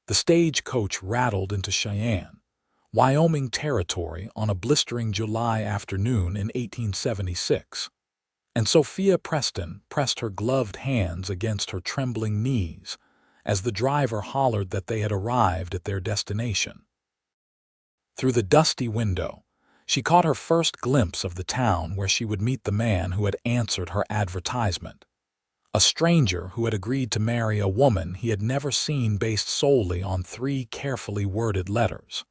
The stagecoach rattled into Cheyenne, Wyoming territory on a blistering July afternoon in 1876, and Sophia Preston pressed her gloved hands against her trembling knees as the driver hollered that they had arrived at their destination. Through the dusty window, she caught her first glimpse of the town where she would meet the man who had answered her advertisement, a stranger who had agreed to marry a woman he had never seen based solely on 3 carefully worded letters.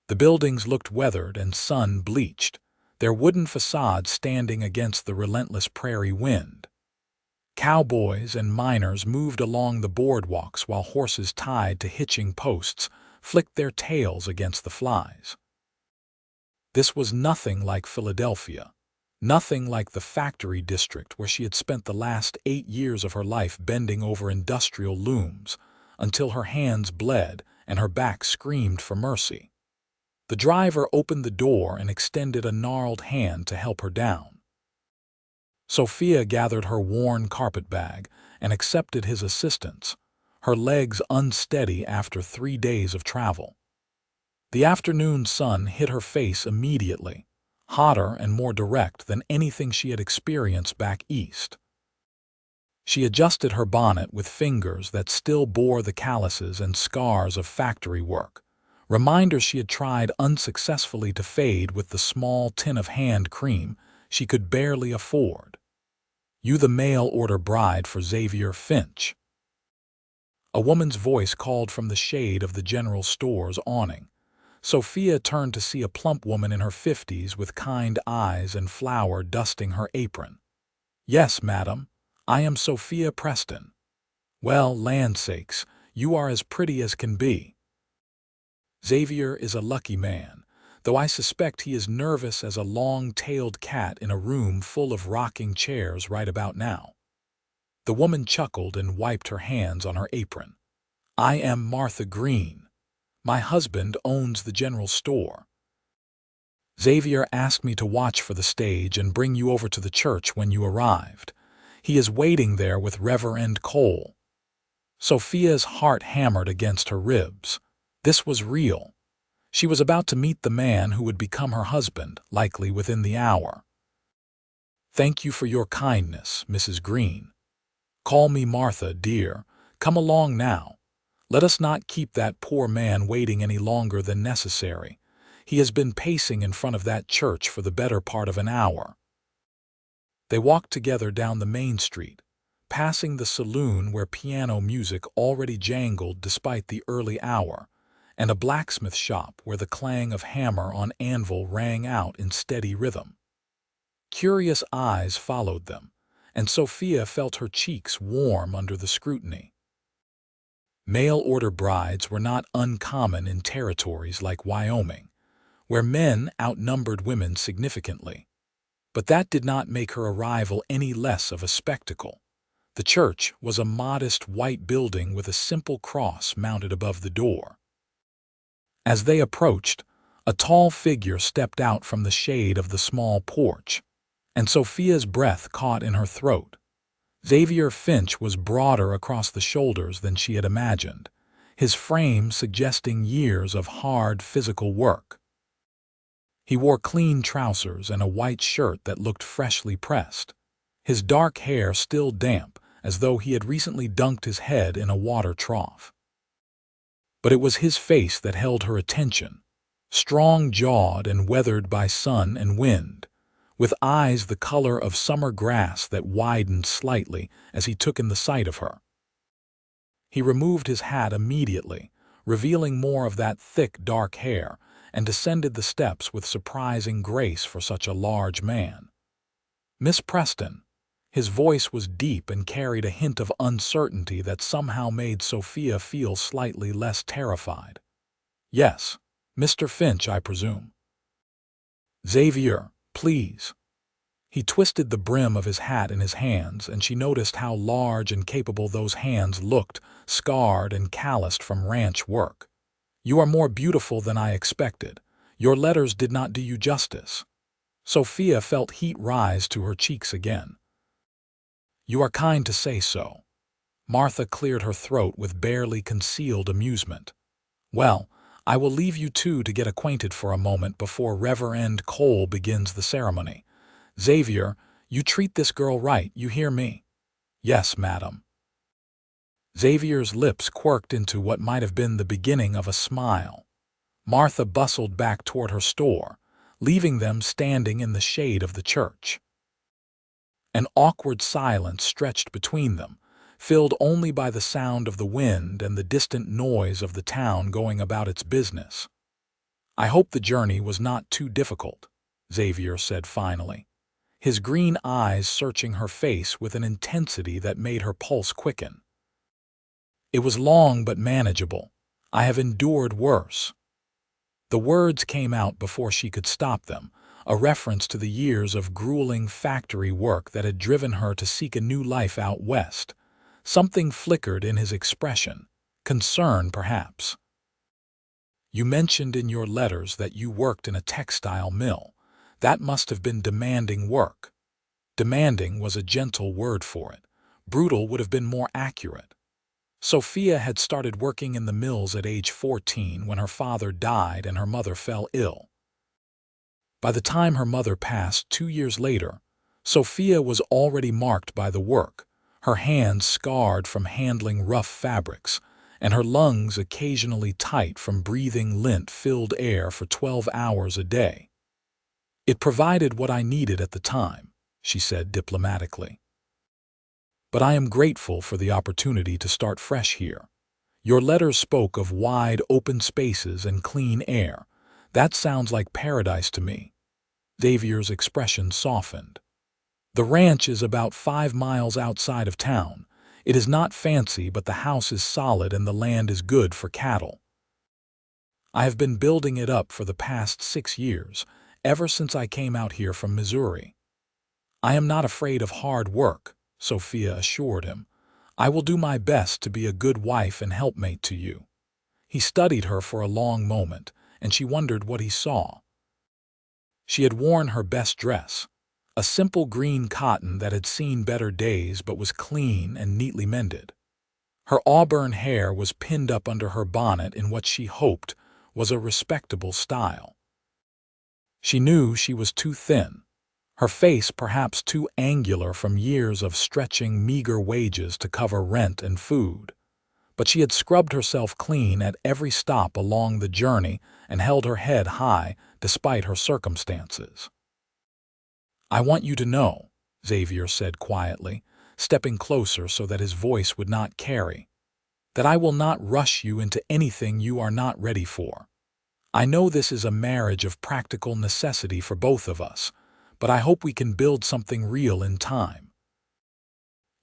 The buildings looked weathered and sun-bleached, their wooden facades standing against the relentless prairie wind. Cowboys and miners moved along the boardwalks while horses tied to hitching posts flicked their tails against the flies. This was nothing like Philadelphia, nothing like the factory district where she had spent the last 8 years of her life bending over industrial looms until her hands bled and her back screamed for mercy. The driver opened the door and extended a gnarled hand to help her down. Sophia gathered her worn carpetbag and accepted his assistance, her legs unsteady after 3 days of travel. The afternoon sun hit her face immediately, hotter and more direct than anything she had experienced back east. She adjusted her bonnet with fingers that still bore the calluses and scars of factory work, reminders she had tried unsuccessfully to fade with the small tin of hand cream she could barely afford. "You the mail-order bride for Xavier Finch?" A woman's voice called from the shade of the general store's awning. Sophia turned to see a plump woman in her 50s with kind eyes and flour dusting her apron. "Yes, madam, I am Sophia Preston." "Well, land sakes, you are as pretty as can be." Xavier is a lucky man, though I suspect he is nervous as a long-tailed cat in a room full of rocking chairs right about now. The woman chuckled and wiped her hands on her apron. "I am Martha Green. My husband owns the general store. Xavier asked me to watch for the stage and bring you over to the church when you arrived. He is waiting there with Reverend Cole." Sophia's heart hammered against her ribs. This was real. She was about to meet the man who would become her husband, likely within the hour. "Thank you for your kindness, Mrs. Green. Call me Martha, dear. Come along now. Let us not keep that poor man waiting any longer than necessary. He has been pacing in front of that church for the better part of an hour." They walked together down the main street, passing the saloon where piano music already jangled despite the early hour, and a blacksmith shop where the clang of hammer on anvil rang out in steady rhythm. Curious eyes followed them, and Sophia felt her cheeks warm under the scrutiny. Mail-order brides were not uncommon in territories like Wyoming, where men outnumbered women significantly. But that did not make her arrival any less of a spectacle. The church was a modest white building with a simple cross mounted above the door. As they approached, a tall figure stepped out from the shade of the small porch, and Sophia's breath caught in her throat. Xavier Finch was broader across the shoulders than she had imagined, his frame suggesting years of hard physical work. He wore clean trousers and a white shirt that looked freshly pressed, his dark hair still damp as though he had recently dunked his head in a water trough. But it was his face that held her attention, strong-jawed and weathered by sun and wind, with eyes the color of summer grass that widened slightly as he took in the sight of her. He removed his hat immediately, revealing more of that thick, dark hair, and descended the steps with surprising grace for such a large man. "Miss Preston." His voice was deep and carried a hint of uncertainty that somehow made Sophia feel slightly less terrified. "Yes, Mr. Finch, I presume." "Xavier, please." He twisted the brim of his hat in his hands, and she noticed how large and capable those hands looked, scarred and calloused from ranch work. "You are more beautiful than I expected. Your letters did not do you justice." Sophia felt heat rise to her cheeks again. "You are kind to say so. Martha cleared her throat with barely concealed amusement. "Well, I will leave you two to get acquainted for a moment before Reverend Cole begins the ceremony. Xavier, you treat this girl right, you hear me?" "Yes, madam." Xavier's lips quirked into what might have been the beginning of a smile. Martha bustled back toward her store, leaving them standing in the shade of the church. An awkward silence stretched between them, filled only by the sound of the wind and the distant noise of the town going about its business. "I hope the journey was not too difficult," Xavier said finally, his green eyes searching her face with an intensity that made her pulse quicken. "It was long but manageable. I have endured worse." The words came out before she could stop them, a reference to the years of grueling factory work that had driven her to seek a new life out west. Something flickered in his expression, concern perhaps. "You mentioned in your letters that you worked in a textile mill. That must have been demanding work." Demanding was a gentle word for it. Brutal would have been more accurate. Sophia had started working in the mills at age 14 when her father died and her mother fell ill. By the time her mother passed 2 years later, Sophia was already marked by the work, her hands scarred from handling rough fabrics, and her lungs occasionally tight from breathing lint-filled air for 12 hours a day. "It provided what I needed at the time," she said diplomatically. "But I am grateful for the opportunity to start fresh here. Your letters spoke of wide, open spaces and clean air. That sounds like paradise to me." Xavier's expression softened. "The ranch is about 5 miles outside of town. It is not fancy, but the house is solid and the land is good for cattle. I have been building it up for the past 6 years, ever since I came out here from Missouri." "I am not afraid of hard work," Sophia assured him. "I will do my best to be a good wife and helpmate to you." He studied her for a long moment, and she wondered what he saw. She had worn her best dress, a simple green cotton that had seen better days but was clean and neatly mended. Her auburn hair was pinned up under her bonnet in what she hoped was a respectable style. She knew she was too thin, her face perhaps too angular from years of stretching meager wages to cover rent and food. But she had scrubbed herself clean at every stop along the journey and held her head high despite her circumstances. "I want you to know," Xavier said quietly, stepping closer so that his voice would not carry, "that I will not rush you into anything you are not ready for. I know this is a marriage of practical necessity for both of us, but I hope we can build something real in time.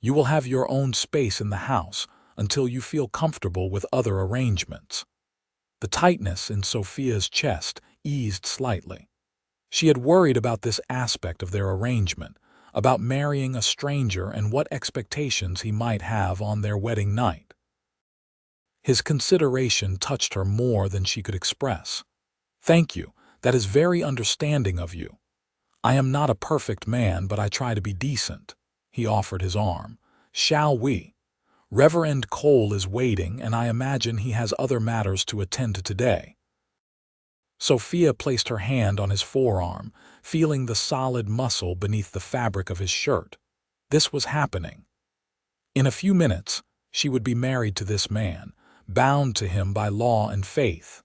You will have your own space in the house until you feel comfortable with other arrangements." The tightness in Sophia's chest eased slightly. She had worried about this aspect of their arrangement, about marrying a stranger and what expectations he might have on their wedding night. His consideration touched her more than she could express. "Thank you, that is very understanding of you. I am not a perfect man, but I try to be decent." He offered his arm. "Shall we? Reverend Cole is waiting, and I imagine he has other matters to attend to today." Sophia placed her hand on his forearm, feeling the solid muscle beneath the fabric of his shirt. This was happening. In a few minutes, she would be married to this man, bound to him by law and faith.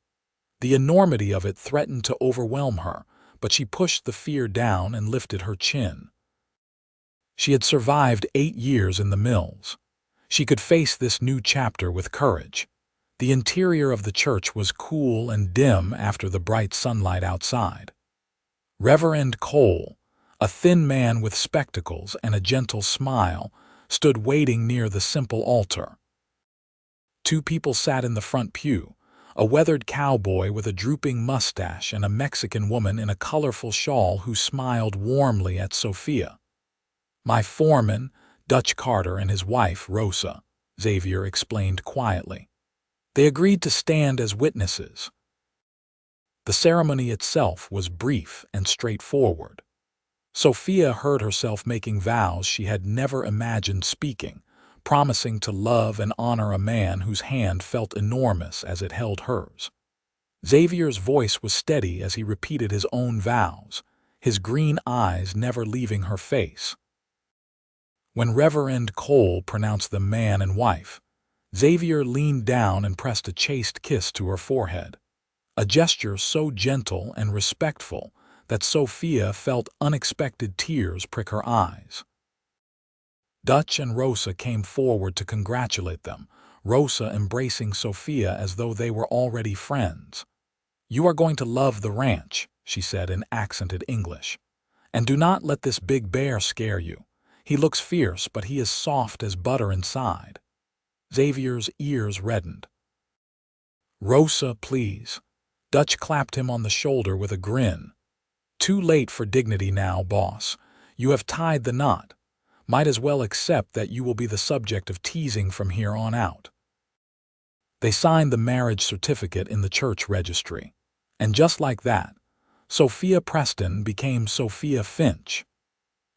The enormity of it threatened to overwhelm her, but she pushed the fear down and lifted her chin. She had survived 8 years in the mills. She could face this new chapter with courage. The interior of the church was cool and dim after the bright sunlight outside. Reverend Cole, a thin man with spectacles and a gentle smile, stood waiting near the simple altar. 2 people sat in the front pew, a weathered cowboy with a drooping mustache and a Mexican woman in a colorful shawl who smiled warmly at Sophia. "My foreman, Dutch Carter, and his wife, Rosa," Xavier explained quietly. "They agreed to stand as witnesses." The ceremony itself was brief and straightforward. Sophia heard herself making vows she had never imagined speaking, promising to love and honor a man whose hand felt enormous as it held hers. Xavier's voice was steady as he repeated his own vows, his green eyes never leaving her face. When Reverend Cole pronounced them man and wife, Xavier leaned down and pressed a chaste kiss to her forehead, a gesture so gentle and respectful that Sophia felt unexpected tears prick her eyes. Dutch and Rosa came forward to congratulate them, Rosa embracing Sophia as though they were already friends. "You are going to love the ranch," she said in accented English. "And do not let this big bear scare you. He looks fierce, but he is soft as butter inside." Xavier's ears reddened. "Rosa, please." Dutch clapped him on the shoulder with a grin. "Too late for dignity now, boss. You have tied the knot. Might as well accept that you will be the subject of teasing from here on out." They signed the marriage certificate in the church registry. And just like that, Sophia Preston became Sophia Finch.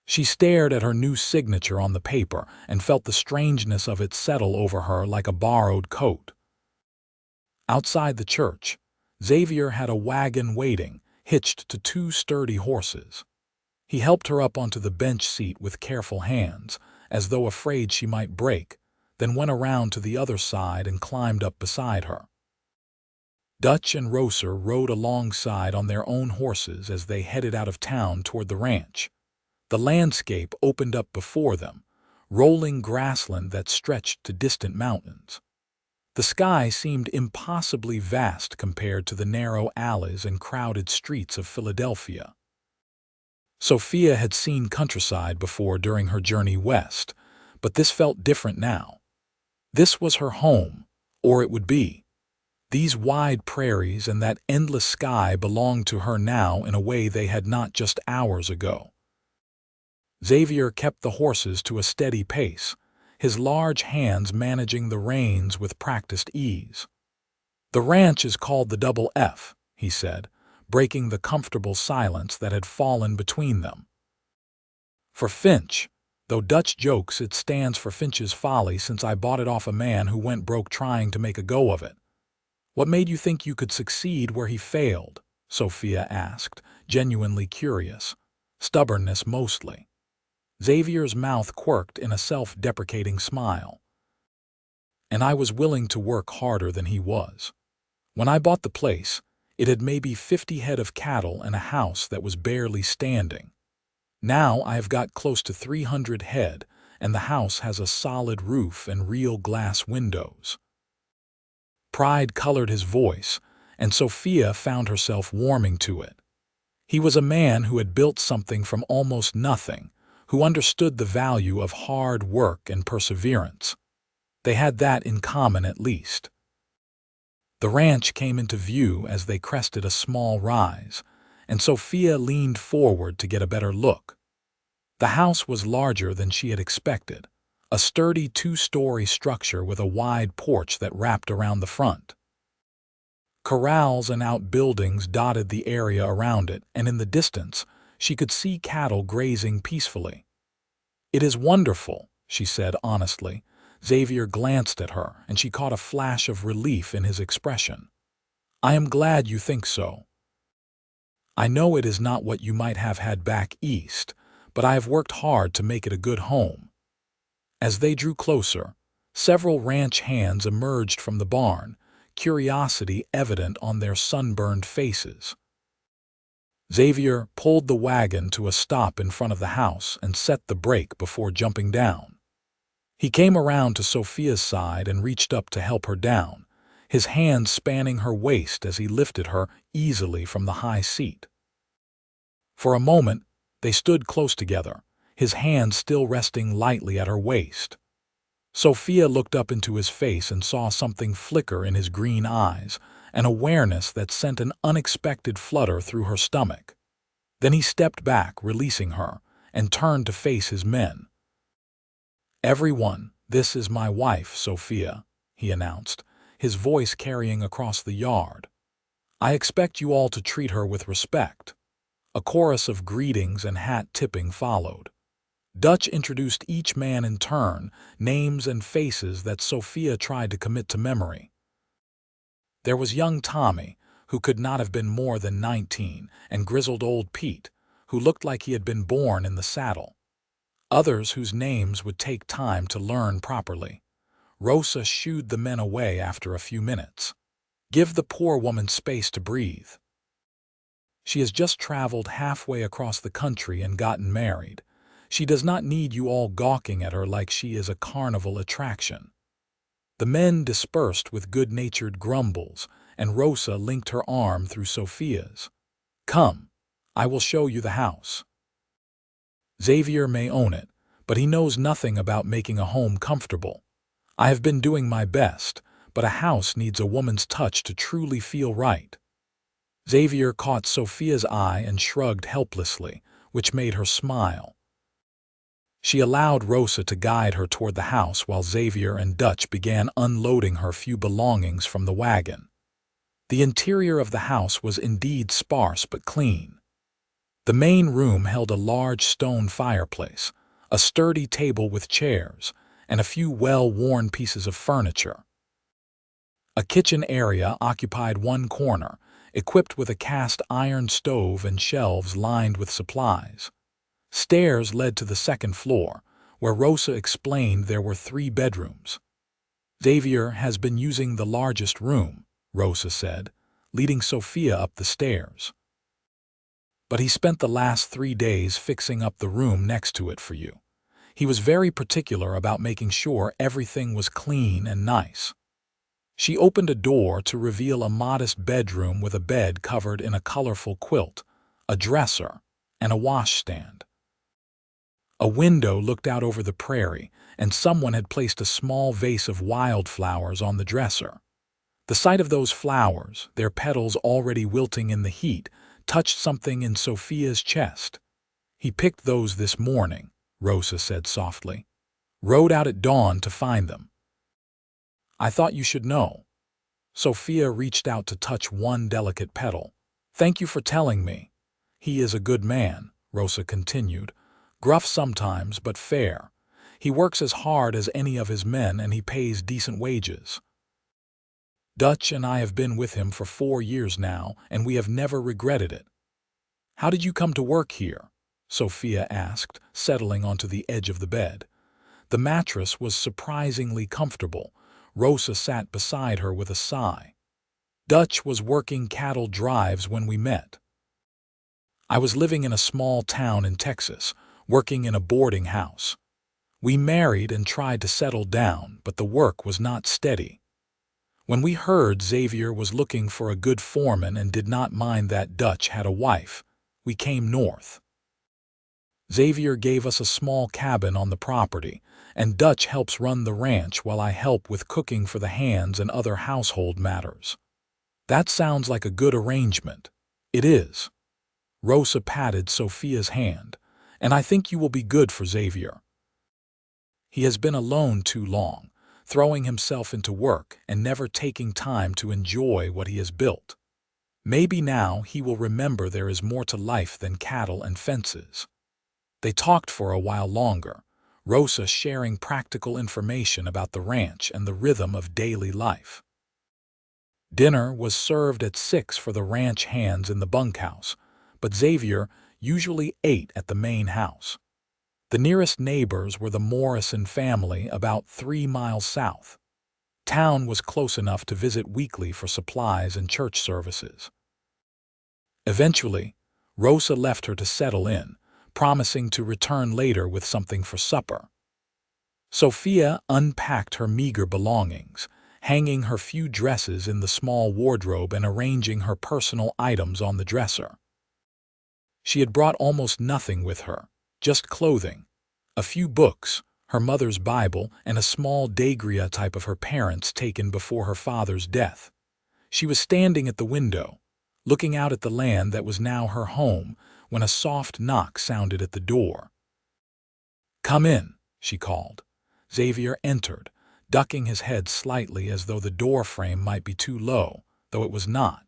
She stared at her new signature on the paper and felt the strangeness of it settle over her like a borrowed coat. Outside the church, Xavier had a wagon waiting, hitched to 2 sturdy horses. He helped her up onto the bench seat with careful hands, as though afraid she might break, then went around to the other side and climbed up beside her. Dutch and Rosa rode alongside on their own horses as they headed out of town toward the ranch. The landscape opened up before them, rolling grassland that stretched to distant mountains. The sky seemed impossibly vast compared to the narrow alleys and crowded streets of Philadelphia. Sophia had seen countryside before during her journey west, but this felt different now. This was her home, or it would be. These wide prairies and that endless sky belonged to her now in a way they had not just hours ago. Xavier kept the horses to a steady pace, his large hands managing the reins with practiced ease. "The ranch is called the Double F," he said, breaking the comfortable silence that had fallen between them. "For Finch, though Dutch jokes it stands for Finch's Folly since I bought it off a man who went broke trying to make a go of it." "What made you think you could succeed where he failed?" Sophia asked, genuinely curious. "Stubbornness mostly." Xavier's mouth quirked in a self-deprecating smile. "And I was willing to work harder than he was. When I bought the place, it had maybe 50 head of cattle and a house that was barely standing. Now I have got close to 300 head, and the house has a solid roof and real glass windows." Pride colored his voice, and Sophia found herself warming to it. He was a man who had built something from almost nothing, who understood the value of hard work and perseverance. They had that in common at least. The ranch came into view as they crested a small rise, and Sophia leaned forward to get a better look. The house was larger than she had expected, a sturdy 2-story structure with a wide porch that wrapped around the front. Corrals and outbuildings dotted the area around it, and in the distance, she could see cattle grazing peacefully. "It is wonderful," she said honestly. Xavier glanced at her, and she caught a flash of relief in his expression. "I am glad you think so. I know it is not what you might have had back east, but I have worked hard to make it a good home." As they drew closer, several ranch hands emerged from the barn, curiosity evident on their sunburned faces. Xavier pulled the wagon to a stop in front of the house and set the brake before jumping down. He came around to Sophia's side and reached up to help her down, his hands spanning her waist as he lifted her easily from the high seat. For a moment, they stood close together, his hands still resting lightly at her waist. Sophia looked up into his face and saw something flicker in his green eyes, an awareness that sent an unexpected flutter through her stomach. Then he stepped back, releasing her, and turned to face his men. "Everyone, this is my wife, Sophia," he announced, his voice carrying across the yard. "I expect you all to treat her with respect." A chorus of greetings and hat tipping followed. Dutch introduced each man in turn, names and faces that Sophia tried to commit to memory. There was young Tommy, who could not have been more than 19, and grizzled old Pete, who looked like he had been born in the saddle. Others whose names would take time to learn properly. Rosa shooed the men away after a few minutes. Give the poor woman space to breathe. She has just traveled halfway across the country and gotten married. She does not need you all gawking at her like she is a carnival attraction. The men dispersed with good-natured grumbles, and Rosa linked her arm through Sophia's. Come, I will show you the house. Xavier may own it, but he knows nothing about making a home comfortable. I have been doing my best, but a house needs a woman's touch to truly feel right. Xavier caught Sophia's eye and shrugged helplessly, which made her smile. She allowed Rosa to guide her toward the house while Xavier and Dutch began unloading her few belongings from the wagon. The interior of the house was indeed sparse but clean. The main room held a large stone fireplace, a sturdy table with chairs, and a few well-worn pieces of furniture. A kitchen area occupied one corner, equipped with a cast-iron stove and shelves lined with supplies. Stairs led to the second floor, where Rosa explained there were 3 bedrooms. Xavier has been using the largest room, Rosa said, leading Sophia up the stairs. But he spent the last 3 days fixing up the room next to it for you. He was very particular about making sure everything was clean and nice. She opened a door to reveal a modest bedroom with a bed covered in a colorful quilt, a dresser, and a washstand. A window looked out over the prairie, and someone had placed a small vase of wildflowers on the dresser. The sight of those flowers, their petals already wilting in the heat, touched something in Sophia's chest. He picked those this morning, Rosa said softly. Rode out at dawn to find them. I thought you should know. Sophia reached out to touch one delicate petal. Thank you for telling me. He is a good man, Rosa continued. Gruff sometimes, but fair. He works as hard as any of his men and he pays decent wages. Dutch and I have been with him for 4 years now, and we have never regretted it. How did you come to work here? Sophia asked, settling onto the edge of the bed. The mattress was surprisingly comfortable. Rosa sat beside her with a sigh. Dutch was working cattle drives when we met. I was living in a small town in Texas, working in a boarding house. We married and tried to settle down, but the work was not steady. When we heard Xavier was looking for a good foreman and did not mind that Dutch had a wife, we came north. Xavier gave us a small cabin on the property, and Dutch helps run the ranch while I help with cooking for the hands and other household matters. That sounds like a good arrangement. It is. Rosa patted Sophia's hand, and I think you will be good for Xavier. He has been alone too long, throwing himself into work and never taking time to enjoy what he has built. Maybe now he will remember there is more to life than cattle and fences. They talked for a while longer, Rosa sharing practical information about the ranch and the rhythm of daily life. Dinner was served at 6 for the ranch hands in the bunkhouse, but Xavier usually ate at the main house. The nearest neighbors were the Morrison family about 3 miles south. Town was close enough to visit weekly for supplies and church services. Eventually, Rosa left her to settle in, promising to return later with something for supper. Sophia unpacked her meager belongings, hanging her few dresses in the small wardrobe and arranging her personal items on the dresser. She had brought almost nothing with her, just clothing, a few books, her mother's Bible, and a small daguerreotype of her parents taken before her father's death. She was standing at the window, looking out at the land that was now her home, when a soft knock sounded at the door. "Come in," she called. Xavier entered, ducking his head slightly as though the door frame might be too low, though it was not.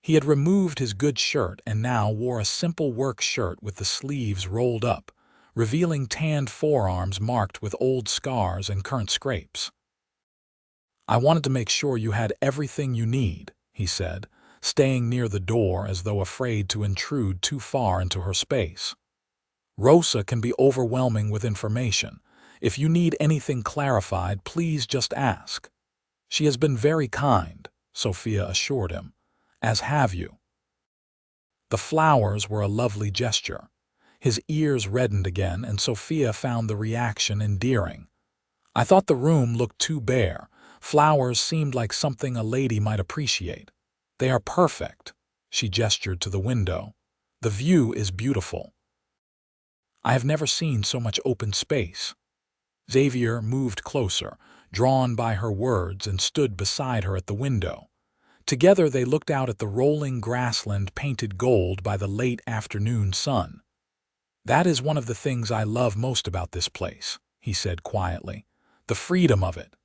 He had removed his good shirt and now wore a simple work shirt with the sleeves rolled up, revealing tanned forearms marked with old scars and current scrapes. "I wanted to make sure you had everything you need," he said, staying near the door as though afraid to intrude too far into her space. "Rosa can be overwhelming with information. If you need anything clarified, please just ask." "She has been very kind," Sophia assured him, "as have you." The flowers were a lovely gesture. His ears reddened again, and Sophia found the reaction endearing. "I thought the room looked too bare. Flowers seemed like something a lady might appreciate. They are perfect." She gestured to the window. "The view is beautiful. I have never seen so much open space." Xavier moved closer, drawn by her words, and stood beside her at the window. Together they looked out at the rolling grassland painted gold by the late afternoon sun. "That is one of the things I love most about this place," he said quietly. "The freedom of it."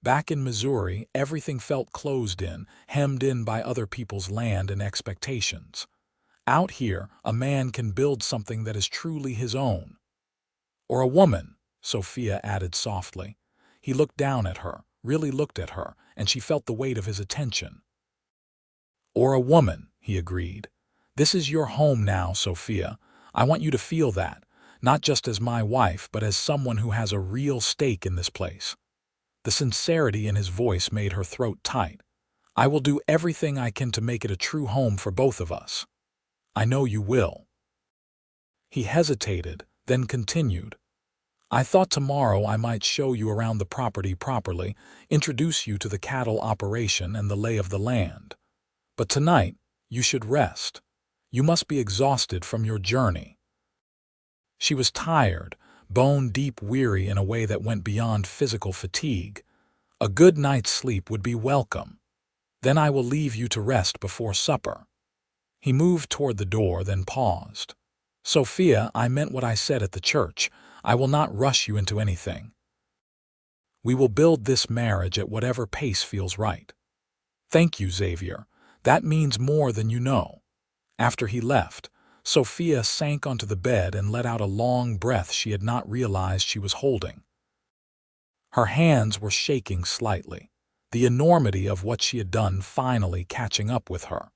Back in Missouri, everything felt closed in, hemmed in by other people's land and expectations. Out here, a man can build something that is truly his own. "Or a woman," Sophia added softly. He looked down at her, really looked at her, and she felt the weight of his attention. "Or a woman," he agreed. "This is your home now, Sophia. I want you to feel that, not just as my wife, but as someone who has a real stake in this place." The sincerity in his voice made her throat tight. "I will do everything I can to make it a true home for both of us. I know you will." He hesitated, then continued. "I thought tomorrow I might show you around the property properly, introduce you to the cattle operation and the lay of the land. But tonight, you should rest. You must be exhausted from your journey." She was tired, bone-deep weary in a way that went beyond physical fatigue. "A good night's sleep would be welcome. Then I will leave you to rest before supper." He moved toward the door, then paused. "Sophia, I meant what I said at the church. I will not rush you into anything. We will build this marriage at whatever pace feels right." "Thank you, Xavier. That means more than you know." After he left, Sophia sank onto the bed and let out a long breath she had not realized she was holding. Her hands were shaking slightly, the enormity of what she had done finally catching up with her.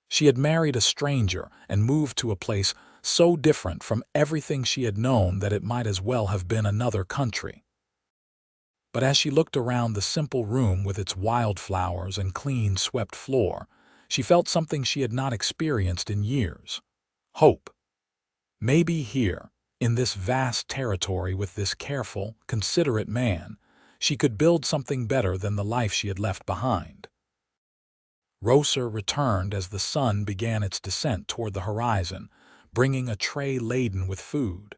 She had married a stranger and moved to a place so different from everything she had known that it might as well have been another country. But as she looked around the simple room with its wildflowers and clean swept floor, she felt something she had not experienced in years: hope. Maybe here, in this vast territory with this careful, considerate man, she could build something better than the life she had left behind. Rosa returned as the sun began its descent toward the horizon, bringing a tray laden with food.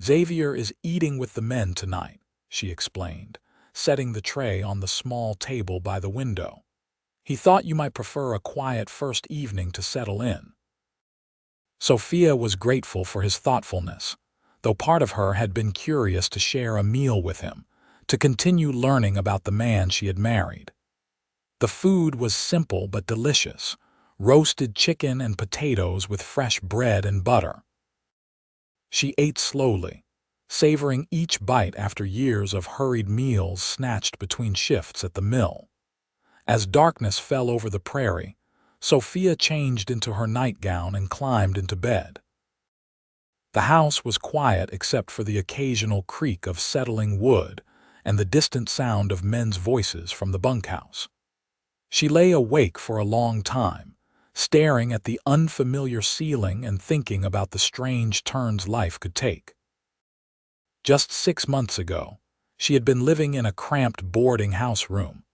"Xavier is eating with the men tonight," she explained, setting the tray on the small table by the window. "He thought you might prefer a quiet first evening to settle in." Sophia was grateful for his thoughtfulness, though part of her had been curious to share a meal with him, to continue learning about the man she had married. The food was simple but delicious: roasted chicken and potatoes with fresh bread and butter. She ate slowly, savoring each bite after years of hurried meals snatched between shifts at the mill. As darkness fell over the prairie, Sophia changed into her nightgown and climbed into bed. The house was quiet except for the occasional creak of settling wood and the distant sound of men's voices from the bunkhouse. She lay awake for a long time, staring at the unfamiliar ceiling and thinking about the strange turns life could take. Just 6 months ago, she had been living in a cramped boarding house room,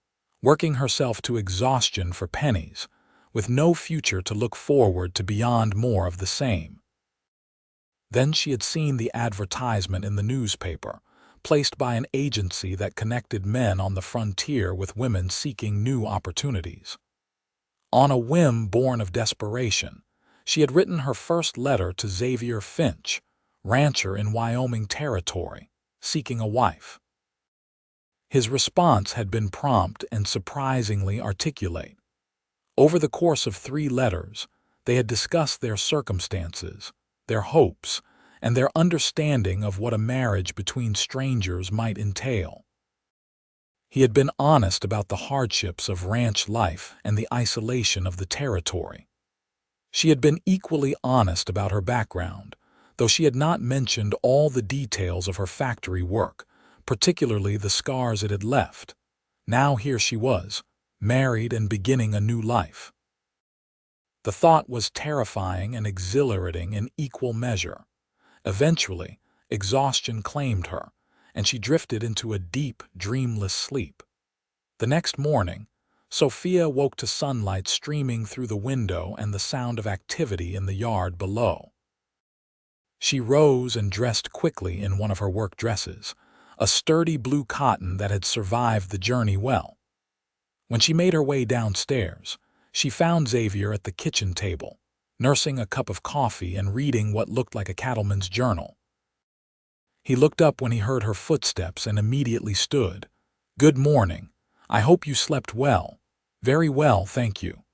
working herself to exhaustion for pennies, with no future to look forward to beyond more of the same. Then she had seen the advertisement in the newspaper, placed by an agency that connected men on the frontier with women seeking new opportunities. On a whim born of desperation, she had written her first letter to Xavier Finch, rancher in Wyoming Territory, seeking a wife. His response had been prompt and surprisingly articulate. Over the course of 3 letters, they had discussed their circumstances, their hopes, and their understanding of what a marriage between strangers might entail. He had been honest about the hardships of ranch life and the isolation of the territory. She had been equally honest about her background, though she had not mentioned all the details of her factory work, particularly the scars it had left. Now here she was, married and beginning a new life. The thought was terrifying and exhilarating in equal measure. Eventually, exhaustion claimed her, and she drifted into a deep, dreamless sleep. The next morning, Sophia woke to sunlight streaming through the window and the sound of activity in the yard below. She rose and dressed quickly in one of her work dresses, a sturdy blue cotton that had survived the journey well. When she made her way downstairs, she found Xavier at the kitchen table, nursing a cup of coffee and reading what looked like a cattleman's journal. He looked up when he heard her footsteps and immediately stood. "Good morning. I hope you slept well." "Very well, thank you."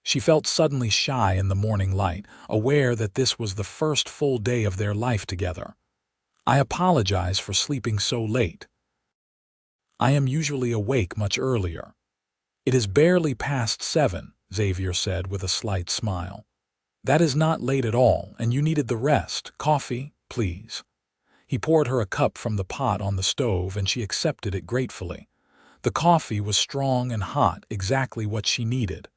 She felt suddenly shy in the morning light, aware that this was the first full day of their life together. "I apologize for sleeping so late. I am usually awake much earlier." "It is barely past 7, Xavier said with a slight smile. "That is not late at all, and you needed the rest. Coffee, please." He poured her a cup from the pot on the stove, and she accepted it gratefully. The coffee was strong and hot, exactly what she needed.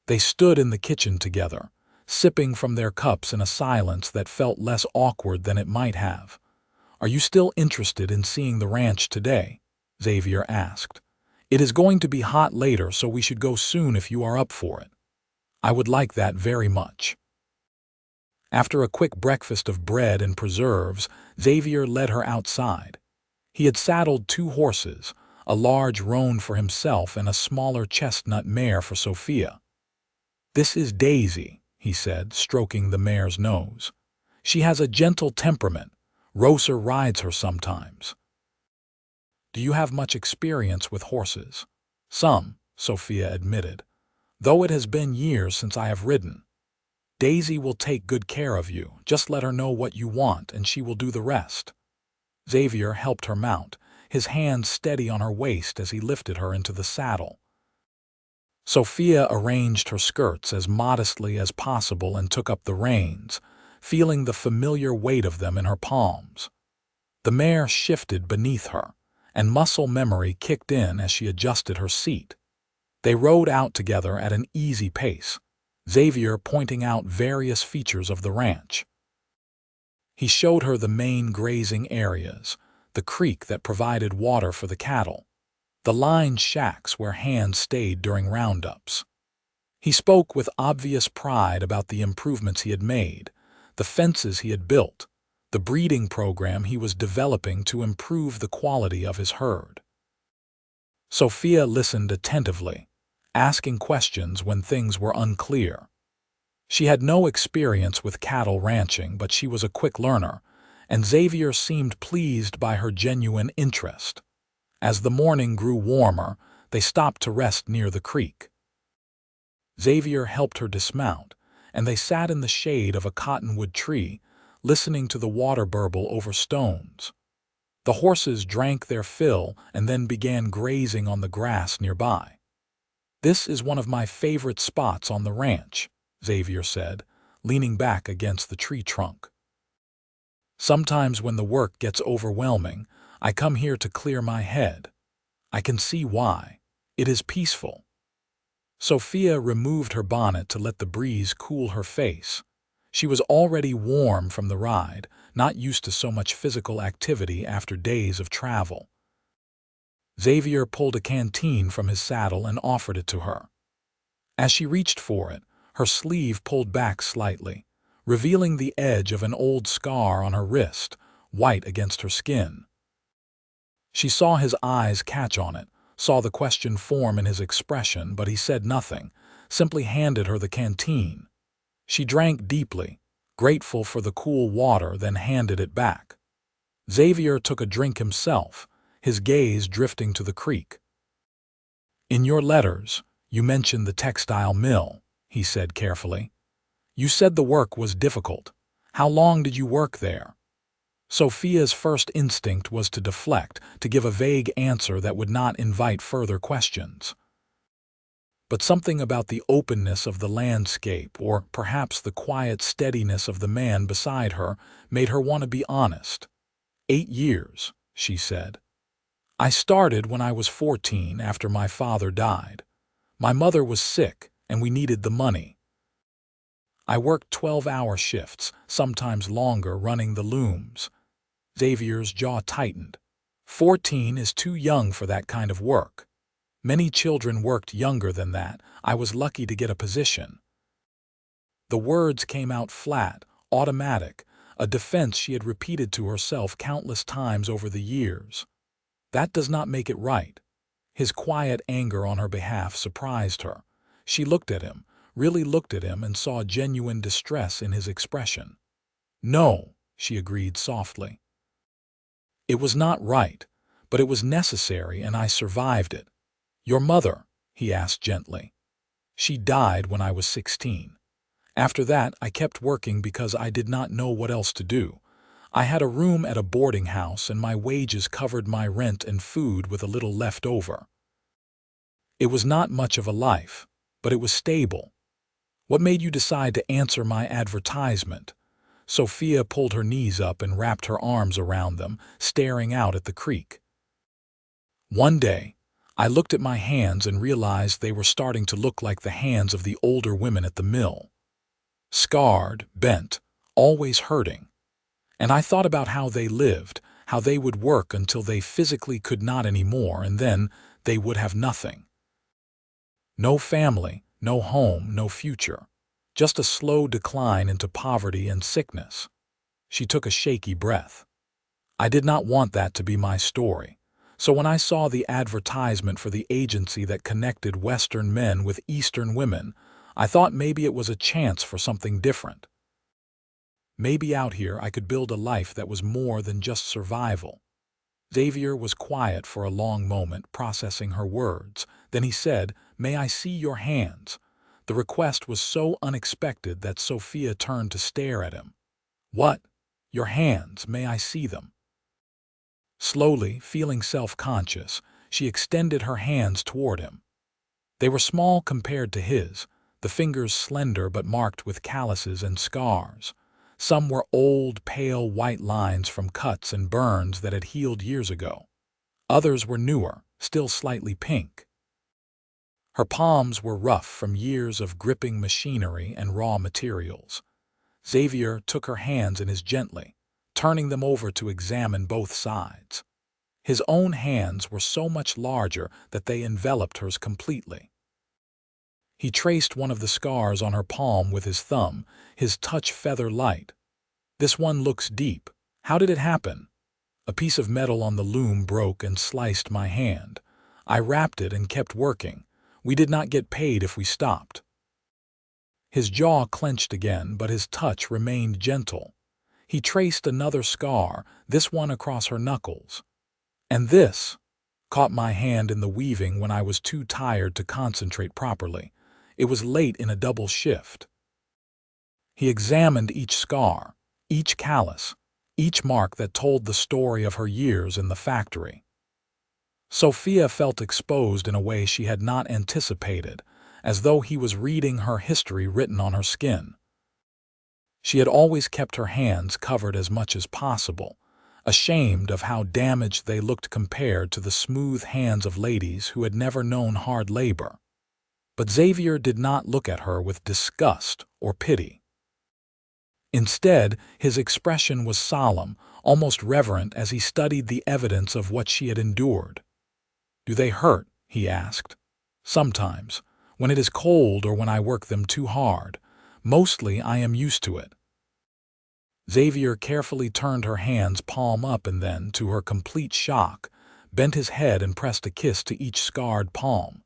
They stood in the kitchen together, sipping from their cups in a silence that felt less awkward than it might have. "Are you still interested in seeing the ranch today?" Xavier asked. "It is going to be hot later, so we should go soon if you are up for it." "I would like that very much." After a quick breakfast of bread and preserves, Xavier led her outside. He had saddled 2 horses, a large roan for himself and a smaller chestnut mare for Sophia. "This is Daisy," he said, stroking the mare's nose. "She has a gentle temperament. Rosa rides her sometimes." "Do you have much experience with horses?" "Some," Sophia admitted, "though it has been years since I have ridden." "Daisy will take good care of you. Just let her know what you want, and she will do the rest." Xavier helped her mount, his hand steady on her waist as he lifted her into the saddle. Sophia arranged her skirts as modestly as possible and took up the reins, feeling the familiar weight of them in her palms. The mare shifted beneath her, and muscle memory kicked in as she adjusted her seat. They rode out together at an easy pace, Xavier pointing out various features of the ranch. He showed her the main grazing areas, the creek that provided water for the cattle, the lined shacks where hands stayed during roundups. He spoke with obvious pride about the improvements he had made, the fences he had built, the breeding program he was developing to improve the quality of his herd. Sophia listened attentively, asking questions when things were unclear. She had no experience with cattle ranching, but she was a quick learner, and Xavier seemed pleased by her genuine interest. As the morning grew warmer, they stopped to rest near the creek. Xavier helped her dismount, and they sat in the shade of a cottonwood tree, listening to the water burble over stones. The horses drank their fill and then began grazing on the grass nearby. "This is one of my favorite spots on the ranch," Xavier said, leaning back against the tree trunk. "Sometimes when the work gets overwhelming, I come here to clear my head. I can see why. It is peaceful." Sophia removed her bonnet to let the breeze cool her face. She was already warm from the ride, not used to so much physical activity after days of travel. Xavier pulled a canteen from his saddle and offered it to her. As she reached for it, her sleeve pulled back slightly, revealing the edge of an old scar on her wrist, white against her skin. She saw his eyes catch on it, saw the question form in his expression, but he said nothing, simply handed her the canteen. She drank deeply, grateful for the cool water, then handed it back. Xavier took a drink himself, his gaze drifting to the creek. "In your letters, you mentioned the textile mill," he said carefully. "You said the work was difficult. How long did you work there? Sophia's first instinct was to deflect, to give a vague answer that would not invite further questions. But something about the openness of the landscape, or perhaps the quiet steadiness of the man beside her, made her want to be honest. 8 years, she said. I started when I was 14 after my father died. My mother was sick, and we needed the money. I worked 12-hour shifts, sometimes longer, running the looms. Xavier's jaw tightened. 14 is too young for that kind of work. Many children worked younger than that. I was lucky to get a position. The words came out flat, automatic, a defense she had repeated to herself countless times over the years. That does not make it right. His quiet anger on her behalf surprised her. She looked at him, really looked at him, and saw genuine distress in his expression. No, she agreed softly. It was not right, but it was necessary, and I survived it. Your mother? He asked gently. She died when I was 16. After that, I kept working because I did not know what else to do. I had a room at a boarding house, and my wages covered my rent and food with a little left over. It was not much of a life, but it was stable. What made you decide to answer my advertisement? Sophia pulled her knees up and wrapped her arms around them, staring out at the creek. One day, I looked at my hands and realized they were starting to look like the hands of the older women at the mill. Scarred, bent, always hurting. And I thought about how they lived, how they would work until they physically could not anymore, and then they would have nothing. No family, no home, no future. Just a slow decline into poverty and sickness. She took a shaky breath. I did not want that to be my story. So when I saw the advertisement for the agency that connected Western men with Eastern women, I thought maybe it was a chance for something different. Maybe out here I could build a life that was more than just survival. Xavier was quiet for a long moment, processing her words. Then he said, "May I see your hands?" The request was so unexpected that Sophia turned to stare at him. What? Your hands, may I see them? Slowly, feeling self-conscious, she extended her hands toward him. They were small compared to his, the fingers slender but marked with calluses and scars. Some were old, pale white lines from cuts and burns that had healed years ago. Others were newer, still slightly pink. Her palms were rough from years of gripping machinery and raw materials. Xavier took her hands in his gently, turning them over to examine both sides. His own hands were so much larger that they enveloped hers completely. He traced one of the scars on her palm with his thumb, his touch feather light. This one looks deep. How did it happen? A piece of metal on the loom broke and sliced my hand. I wrapped it and kept working. We did not get paid if we stopped. His jaw clenched again, but his touch remained gentle. He traced another scar, this one across her knuckles. And this caught my hand in the weaving when I was too tired to concentrate properly. It was late in a double shift. He examined each scar, each callus, each mark that told the story of her years in the factory. Sophia felt exposed in a way she had not anticipated, as though he was reading her history written on her skin. She had always kept her hands covered as much as possible, ashamed of how damaged they looked compared to the smooth hands of ladies who had never known hard labor. But Xavier did not look at her with disgust or pity. Instead, his expression was solemn, almost reverent, as he studied the evidence of what she had endured. "Do they hurt?" he asked. "Sometimes, when it is cold or when I work them too hard. Mostly I am used to it." Xavier carefully turned her hands palm up and then, to her complete shock, bent his head and pressed a kiss to each scarred palm.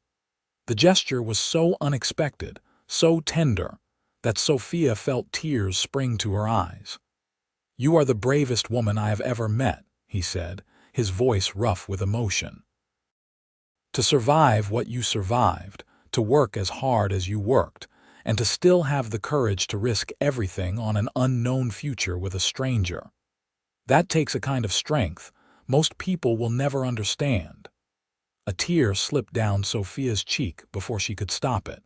The gesture was so unexpected, so tender, that Sophia felt tears spring to her eyes. "You are the bravest woman I have ever met," he said, his voice rough with emotion. "To survive what you survived, to work as hard as you worked, and to still have the courage to risk everything on an unknown future with a stranger. That takes a kind of strength most people will never understand. A tear slipped down Sophia's cheek before she could stop it.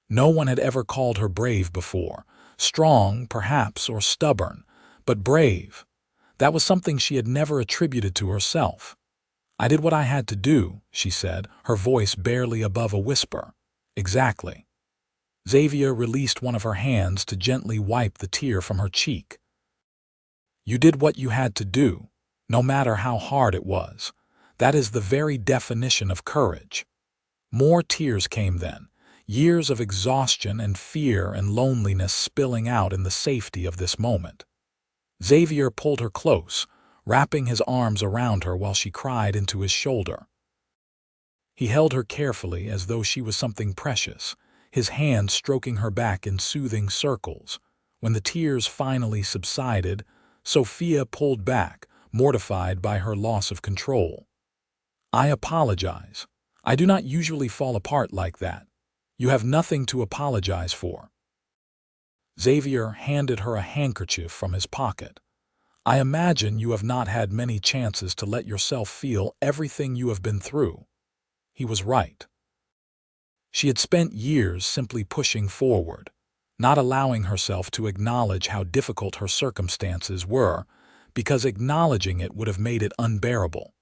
No one had ever called her brave before. Strong, perhaps, or stubborn, but brave. That was something she had never attributed to herself. "I did what I had to do," she said, her voice barely above a whisper. "Exactly." Xavier released one of her hands to gently wipe the tear from her cheek. "You did what you had to do, no matter how hard it was. That is the very definition of courage." More tears came then, years of exhaustion and fear and loneliness spilling out in the safety of this moment. Xavier pulled her close, wrapping his arms around her while she cried into his shoulder. He held her carefully as though she was something precious, his hand stroking her back in soothing circles. When the tears finally subsided, Sophia pulled back, mortified by her loss of control. "I apologize. I do not usually fall apart like that. You have nothing to apologize for." Xavier handed her a handkerchief from his pocket. "I imagine you have not had many chances to let yourself feel everything you have been through." He was right. She had spent years simply pushing forward, not allowing herself to acknowledge how difficult her circumstances were, because acknowledging it would have made it unbearable.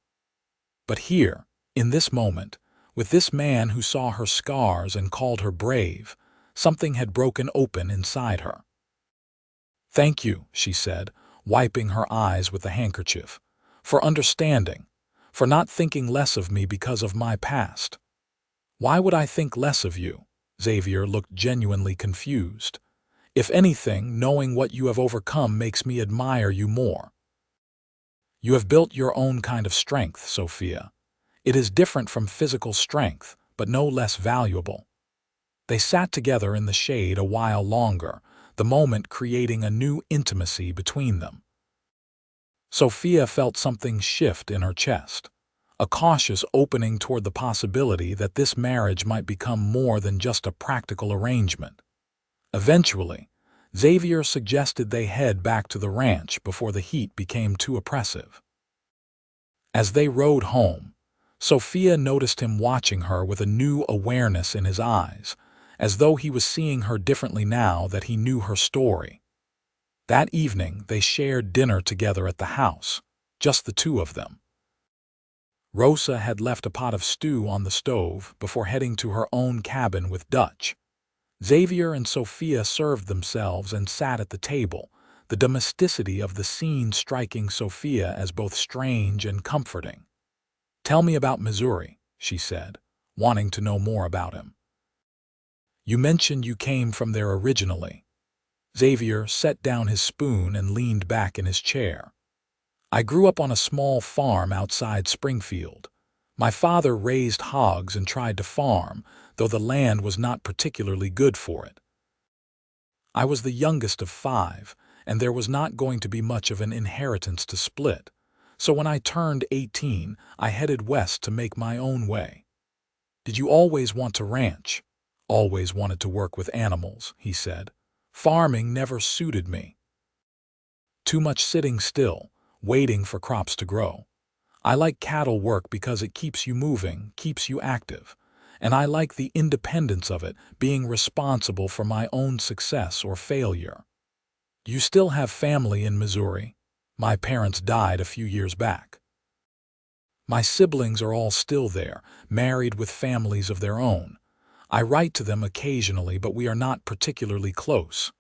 But here, in this moment, with this man who saw her scars and called her brave, something had broken open inside her. "Thank you," she said, wiping her eyes with the handkerchief, "for understanding, for not thinking less of me because of my past." "Why would I think less of you?" Xavier looked genuinely confused. "If anything, knowing what you have overcome makes me admire you more. You have built your own kind of strength, Sophia. It is different from physical strength, but no less valuable." They sat together in the shade a while longer, the moment creating a new intimacy between them. Sophia felt something shift in her chest, a cautious opening toward the possibility that this marriage might become more than just a practical arrangement. Eventually, Xavier suggested they head back to the ranch before the heat became too oppressive. As they rode home, Sophia noticed him watching her with a new awareness in his eyes, as though he was seeing her differently now that he knew her story. That evening, they shared dinner together at the house, just the two of them. Rosa had left a pot of stew on the stove before heading to her own cabin with Dutch. Xavier and Sophia served themselves and sat at the table, the domesticity of the scene striking Sophia as both strange and comforting. "Tell me about Missouri," she said, wanting to know more about him. "You mentioned you came from there originally." Xavier set down his spoon and leaned back in his chair. "I grew up on a small farm outside Springfield. My father raised hogs and tried to farm, though the land was not particularly good for it. I was the youngest of 5, and there was not going to be much of an inheritance to split. So when I turned 18, I headed west to make my own way." "Did you always want to ranch?" "Always wanted to work with animals," he said. "Farming never suited me. Too much sitting still, waiting for crops to grow. I like cattle work because it keeps you moving, keeps you active. And I like the independence of it, being responsible for my own success or failure." "You still have family in Missouri?" "My parents died a few years back." "My siblings are all still there, married with families of their own. I write to them occasionally, but we are not particularly close."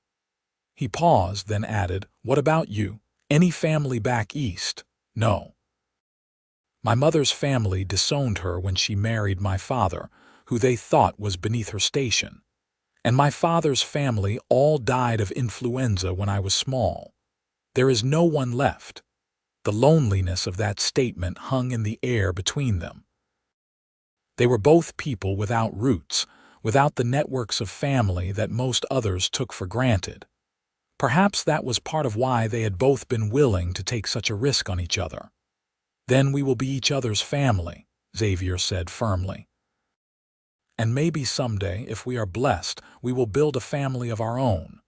He paused, then added, "What about you? Any family back east?" "No. My mother's family disowned her when she married my father, who they thought was beneath her station. And my father's family all died of influenza when I was small. There is no one left." The loneliness of that statement hung in the air between them. They were both people without roots, without the networks of family that most others took for granted. Perhaps that was part of why they had both been willing to take such a risk on each other. "Then we will be each other's family," Xavier said firmly. And maybe someday, if we are blessed, we will build a family of our own."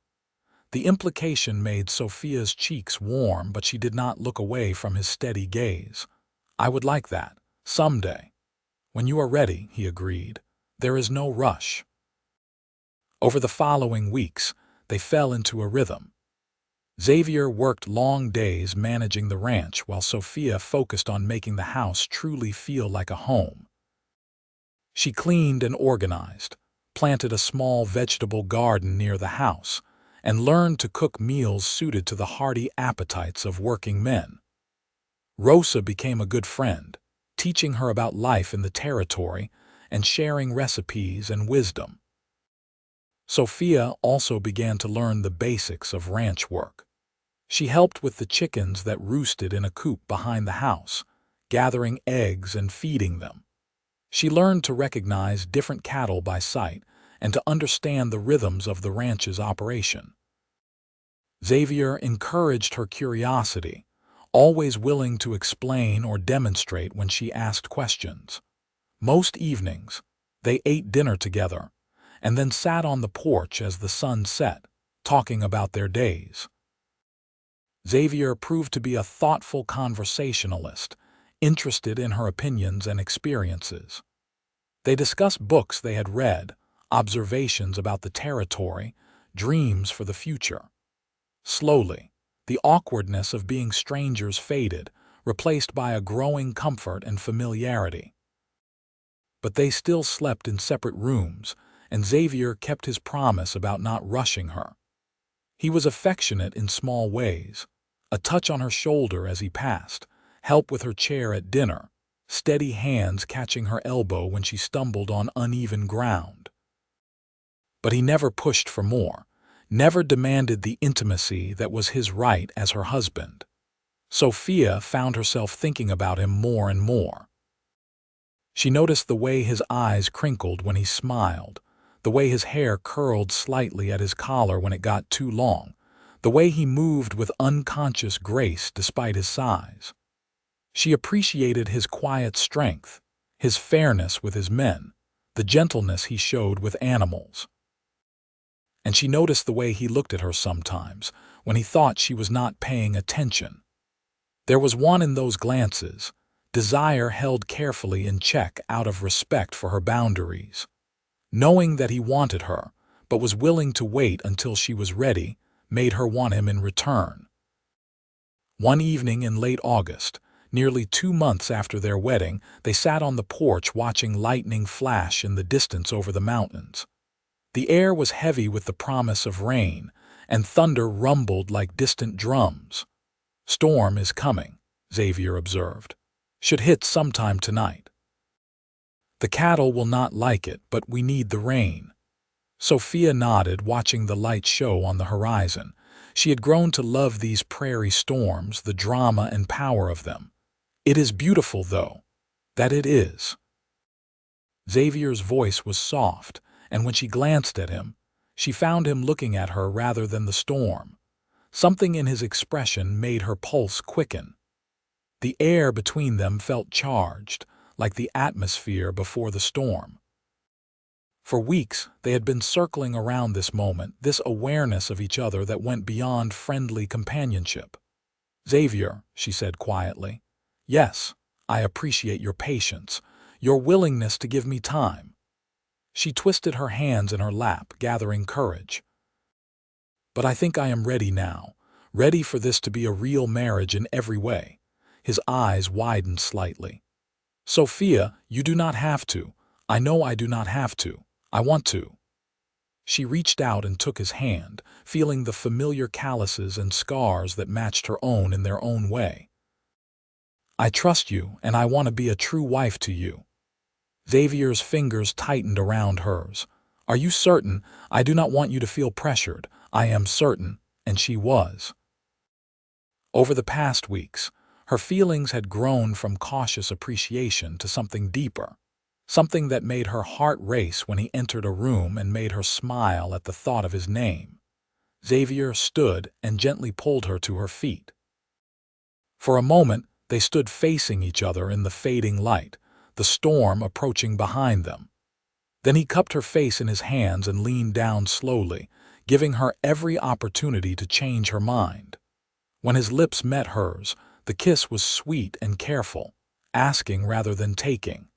The implication made Sophia's cheeks warm, but she did not look away from his steady gaze. "I would like that. Someday." "When you are ready," he agreed. "There is no rush." Over the following weeks, they fell into a rhythm. Xavier worked long days managing the ranch while Sophia focused on making the house truly feel like a home. She cleaned and organized, planted a small vegetable garden near the house, and learned to cook meals suited to the hearty appetites of working men. Rosa became a good friend, teaching her about life in the territory and sharing recipes and wisdom. Sophia also began to learn the basics of ranch work. She helped with the chickens that roosted in a coop behind the house, gathering eggs and feeding them. She learned to recognize different cattle by sight and to understand the rhythms of the ranch's operation. Xavier encouraged her curiosity, always willing to explain or demonstrate when she asked questions. Most evenings, they ate dinner together and then sat on the porch as the sun set, talking about their days. Xavier proved to be a thoughtful conversationalist, interested in her opinions and experiences. They discussed books they had read, observations about the territory, dreams for the future. Slowly, the awkwardness of being strangers faded, replaced by a growing comfort and familiarity. But they still slept in separate rooms, and Xavier kept his promise about not rushing her. He was affectionate in small ways, a touch on her shoulder as he passed, help with her chair at dinner, steady hands catching her elbow when she stumbled on uneven ground. But he never pushed for more, never demanded the intimacy that was his right as her husband. Sophia found herself thinking about him more and more. She noticed the way his eyes crinkled when he smiled, the way his hair curled slightly at his collar when it got too long, the way he moved with unconscious grace despite his size. She appreciated his quiet strength, his fairness with his men, the gentleness he showed with animals. And she noticed the way he looked at her sometimes, when he thought she was not paying attention. There was one in those glances, desire held carefully in check out of respect for her boundaries. Knowing that he wanted her, but was willing to wait until she was ready, made her want him in return. One evening in late August, nearly 2 months after their wedding, they sat on the porch watching lightning flash in the distance over the mountains. The air was heavy with the promise of rain, and thunder rumbled like distant drums. "Storm is coming," Xavier observed. "Should hit sometime tonight. The cattle will not like it, but we need the rain." Sophia nodded, watching the light show on the horizon. She had grown to love these prairie storms, the drama and power of them. "It is beautiful, though. That it is." Xavier's voice was soft, and when she glanced at him, she found him looking at her rather than the storm. Something in his expression made her pulse quicken. The air between them felt charged, like the atmosphere before the storm. For weeks, they had been circling around this moment, this awareness of each other that went beyond friendly companionship. "Xavier," she said quietly, "yes, I appreciate your patience, your willingness to give me time." She twisted her hands in her lap, gathering courage. "But I think I am ready now, ready for this to be a real marriage in every way." His eyes widened slightly. "Sophia, you do not have to. I know I do not have to. I want to." She reached out and took his hand, feeling the familiar calluses and scars that matched her own in their own way. "I trust you, and I want to be a true wife to you." Xavier's fingers tightened around hers. "Are you certain? I do not want you to feel pressured. I am certain," and she was. Over the past weeks, her feelings had grown from cautious appreciation to something deeper, something that made her heart race when he entered a room and made her smile at the thought of his name. Xavier stood and gently pulled her to her feet. For a moment, they stood facing each other in the fading light, the storm approaching behind them. Then he cupped her face in his hands and leaned down slowly, giving her every opportunity to change her mind. When his lips met hers, the kiss was sweet and careful, asking rather than taking.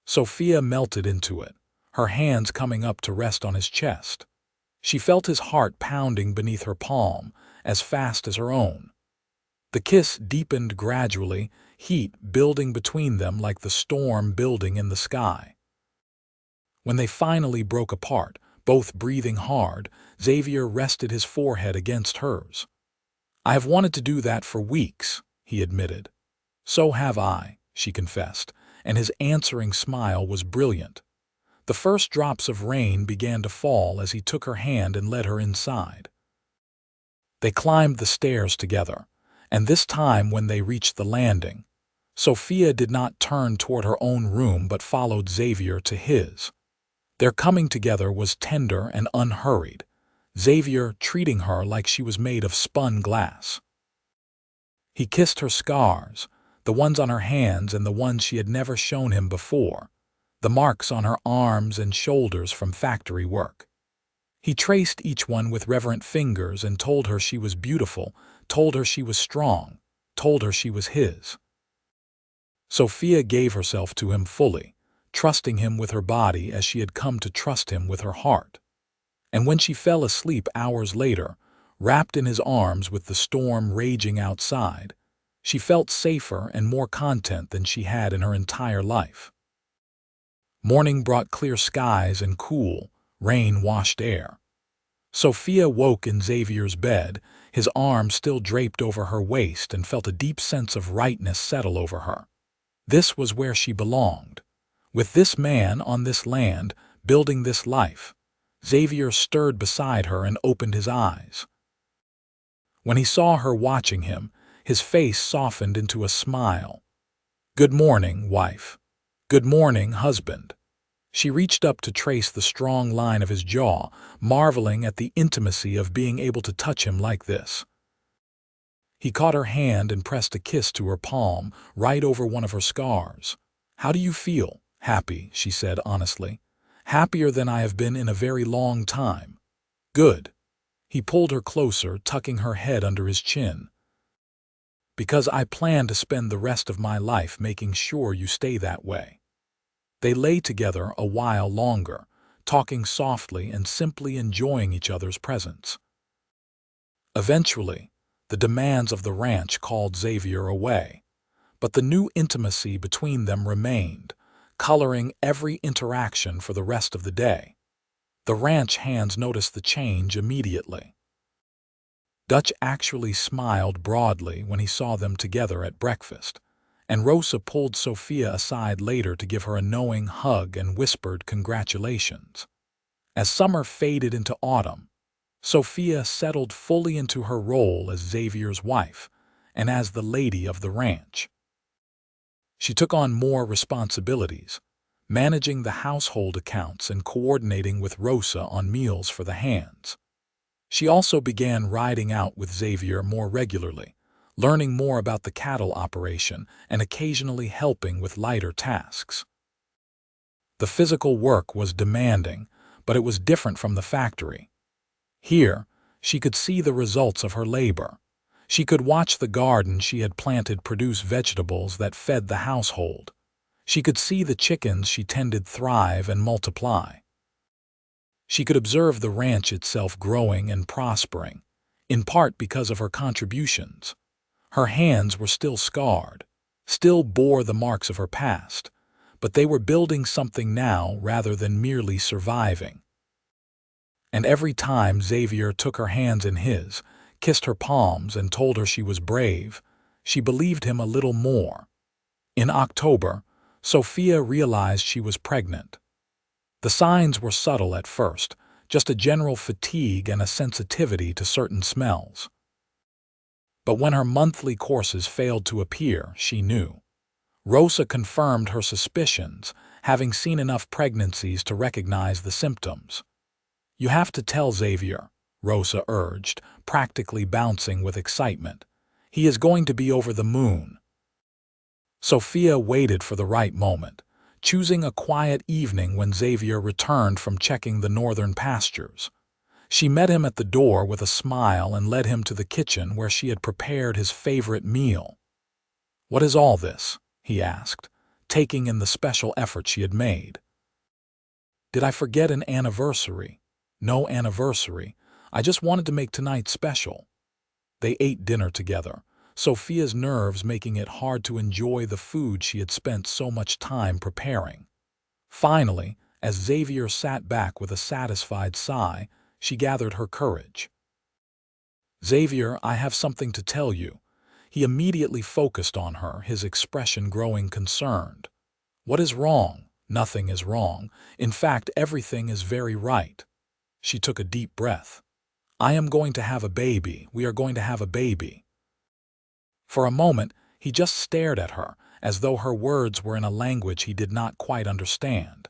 Sophia melted into it, her hands coming up to rest on his chest. She felt his heart pounding beneath her palm, as fast as her own. The kiss deepened gradually, heat building between them like the storm building in the sky. When they finally broke apart, both breathing hard, Xavier rested his forehead against hers. "I have wanted to do that for weeks," he admitted. "So have I," she confessed, and his answering smile was brilliant. The first drops of rain began to fall as he took her hand and led her inside. They climbed the stairs together, and this time when they reached the landing, Sophia did not turn toward her own room but followed Xavier to his. Their coming together was tender and unhurried, Xavier treating her like she was made of spun glass. He kissed her scars, the ones on her hands and the ones she had never shown him before, the marks on her arms and shoulders from factory work. He traced each one with reverent fingers and told her she was beautiful, told her she was strong, told her she was his. Sophia gave herself to him fully, trusting him with her body as she had come to trust him with her heart. And when she fell asleep hours later, wrapped in his arms with the storm raging outside, she felt safer and more content than she had in her entire life. Morning brought clear skies and cool, rain-washed air. Sophia woke in Xavier's bed, his arm still draped over her waist, and felt a deep sense of rightness settle over her. This was where she belonged. With this man on this land, building this life. Xavier stirred beside her and opened his eyes. When he saw her watching him, his face softened into a smile. "Good morning, wife. Good morning, husband." She reached up to trace the strong line of his jaw, marveling at the intimacy of being able to touch him like this. He caught her hand and pressed a kiss to her palm, right over one of her scars. "How do you feel?" "Happy," she said honestly. "Happier than I have been in a very long time." "Good." He pulled her closer, tucking her head under his chin. "Because I plan to spend the rest of my life making sure you stay that way." They lay together a while longer, talking softly and simply enjoying each other's presence. Eventually, the demands of the ranch called Xavier away, but the new intimacy between them remained, coloring every interaction for the rest of the day. The ranch hands noticed the change immediately. Dutch actually smiled broadly when he saw them together at breakfast, and Rosa pulled Sophia aside later to give her a knowing hug and whispered congratulations. As summer faded into autumn, Sophia settled fully into her role as Xavier's wife and as the lady of the ranch. She took on more responsibilities, managing the household accounts and coordinating with Rosa on meals for the hands. She also began riding out with Xavier more regularly, learning more about the cattle operation and occasionally helping with lighter tasks. The physical work was demanding, but it was different from the factory. Here, she could see the results of her labor. She could watch the garden she had planted produce vegetables that fed the household. She could see the chickens she tended thrive and multiply. She could observe the ranch itself growing and prospering, in part because of her contributions. Her hands were still scarred, still bore the marks of her past, but they were building something now rather than merely surviving. And every time Xavier took her hands in his, kissed her palms and told her she was brave, she believed him a little more. In October, Sophia realized she was pregnant. The signs were subtle at first, just a general fatigue and a sensitivity to certain smells. But when her monthly courses failed to appear, she knew. Rosa confirmed her suspicions, having seen enough pregnancies to recognize the symptoms. "You have to tell Xavier," Rosa urged, practically bouncing with excitement. "He is going to be over the moon." Sophia waited for the right moment, choosing a quiet evening when Xavier returned from checking the northern pastures. She met him at the door with a smile and led him to the kitchen where she had prepared his favorite meal. "What is all this?" he asked, taking in the special effort she had made. "Did I forget an anniversary?" "No anniversary. I just wanted to make tonight special." They ate dinner together, Sophia's nerves making it hard to enjoy the food she had spent so much time preparing. Finally, as Xavier sat back with a satisfied sigh, she gathered her courage. "Xavier, I have something to tell you." He immediately focused on her, his expression growing concerned. "What is wrong?" "Nothing is wrong. In fact, everything is very right." She took a deep breath. "I am going to have a baby. We are going to have a baby." For a moment, he just stared at her, as though her words were in a language he did not quite understand.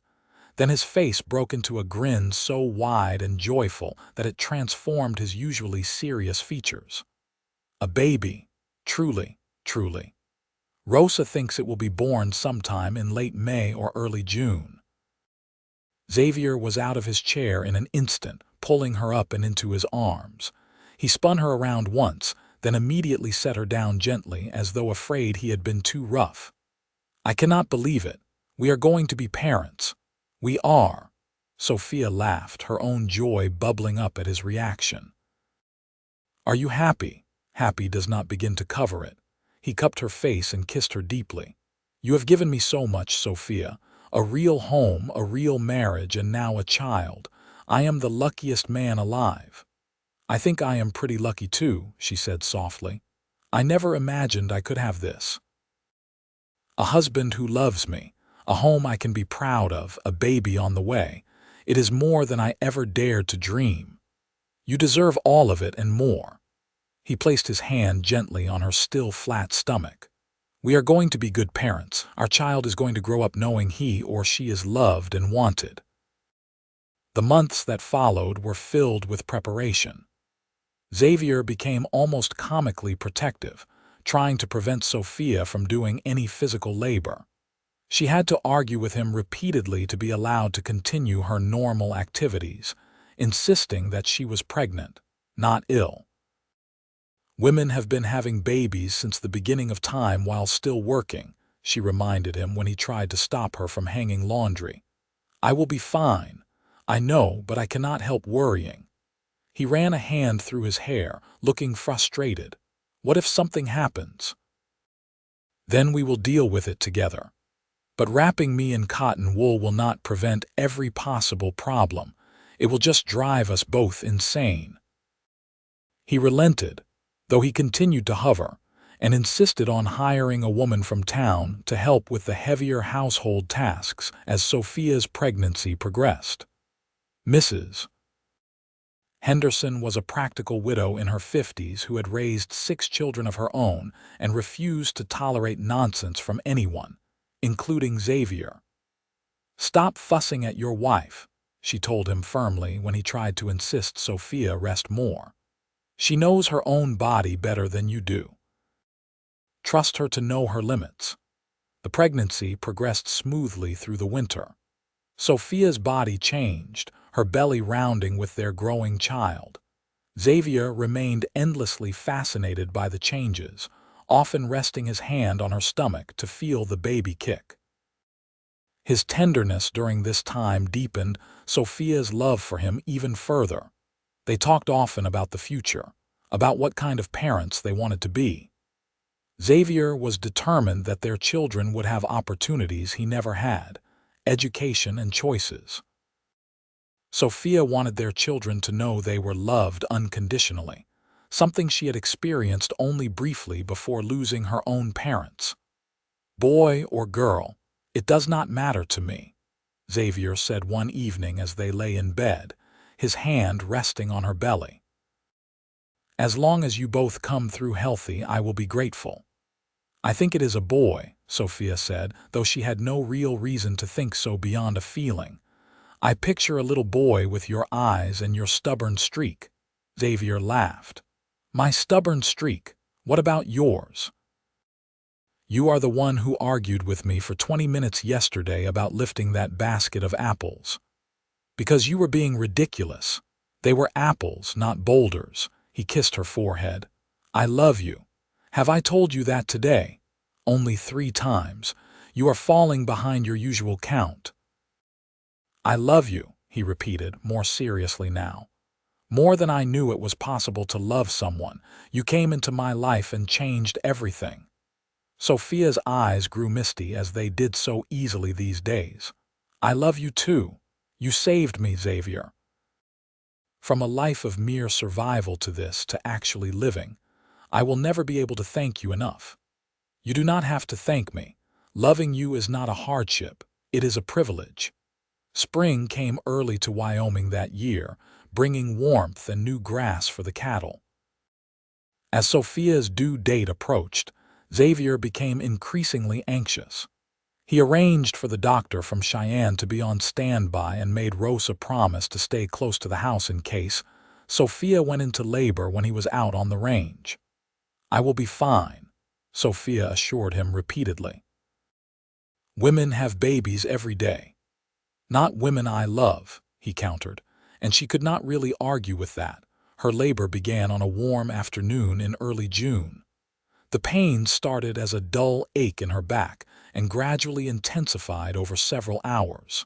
Then his face broke into a grin so wide and joyful that it transformed his usually serious features. "A baby. Truly, truly. Rosa thinks it will be born sometime in late May or early June." Xavier was out of his chair in an instant, pulling her up and into his arms. He spun her around once, then immediately set her down gently as though afraid he had been too rough. "I cannot believe it. We are going to be parents." "We are." Sophia laughed, her own joy bubbling up at his reaction. "Are you happy?" Happy does not begin to cover it. He cupped her face and kissed her deeply. "You have given me so much, Sophia. A real home, a real marriage, and now a child. I am the luckiest man alive." "I think I am pretty lucky too," she said softly. "I never imagined I could have this. A husband who loves me, a home I can be proud of, a baby on the way. It is more than I ever dared to dream. You deserve all of it and more." He placed his hand gently on her still flat stomach. "We are going to be good parents. Our child is going to grow up knowing he or she is loved and wanted." The months that followed were filled with preparation. Xavier became almost comically protective, trying to prevent Sophia from doing any physical labor. She had to argue with him repeatedly to be allowed to continue her normal activities, insisting that she was pregnant, not ill. "Women have been having babies since the beginning of time while still working," she reminded him when he tried to stop her from hanging laundry. "I will be fine. I know, but I cannot help worrying." He ran a hand through his hair, looking frustrated. "What if something happens?" "Then we will deal with it together. But wrapping me in cotton wool will not prevent every possible problem. It will just drive us both insane." He relented, though he continued to hover, and insisted on hiring a woman from town to help with the heavier household tasks as Sophia's pregnancy progressed. Mrs. Henderson was a practical widow in her 50s who had raised 6 children of her own and refused to tolerate nonsense from anyone, including Xavier. "Stop fussing at your wife," she told him firmly when he tried to insist Sophia rest more. "She knows her own body better than you do. Trust her to know her limits." The pregnancy progressed smoothly through the winter. Sophia's body changed, her belly rounding with their growing child. Xavier remained endlessly fascinated by the changes, often resting his hand on her stomach to feel the baby kick. His tenderness during this time deepened Sophia's love for him even further. They talked often about the future, about what kind of parents they wanted to be. Xavier was determined that their children would have opportunities he never had, education and choices. Sophia wanted their children to know they were loved unconditionally, something she had experienced only briefly before losing her own parents. "Boy or girl, it does not matter to me," Xavier said one evening as they lay in bed, his hand resting on her belly. "As long as you both come through healthy, I will be grateful." "I think it is a boy," Sophia said, though she had no real reason to think so beyond a feeling. "I picture a little boy with your eyes and your stubborn streak." Xavier laughed. "My stubborn streak? What about yours?" You are the one who argued with me for 20 minutes yesterday about lifting that basket of apples. Because you were being ridiculous. They were apples, not boulders." He kissed her forehead. "I love you. Have I told you that today? Only 3 times. You are falling behind your usual count." "I love you," he repeated, more seriously now. "More than I knew it was possible to love someone. You came into my life and changed everything." Sophia's eyes grew misty, as they did so easily these days. "I love you too. You saved me, Xavier. From a life of mere survival to this, to actually living. I will never be able to thank you enough. You do not have to thank me. Loving you is not a hardship. It is a privilege." Spring came early to Wyoming that year, bringing warmth and new grass for the cattle. As Sophia's due date approached, Xavier became increasingly anxious. He arranged for the doctor from Cheyenne to be on standby and made Rosa promise to stay close to the house in case Sophia went into labor when he was out on the range. "I will be fine," Sophia assured him repeatedly. "Women have babies every day." "Not women I love," he countered, and she could not really argue with that. Her labor began on a warm afternoon in early June. The pain started as a dull ache in her back and gradually intensified over several hours.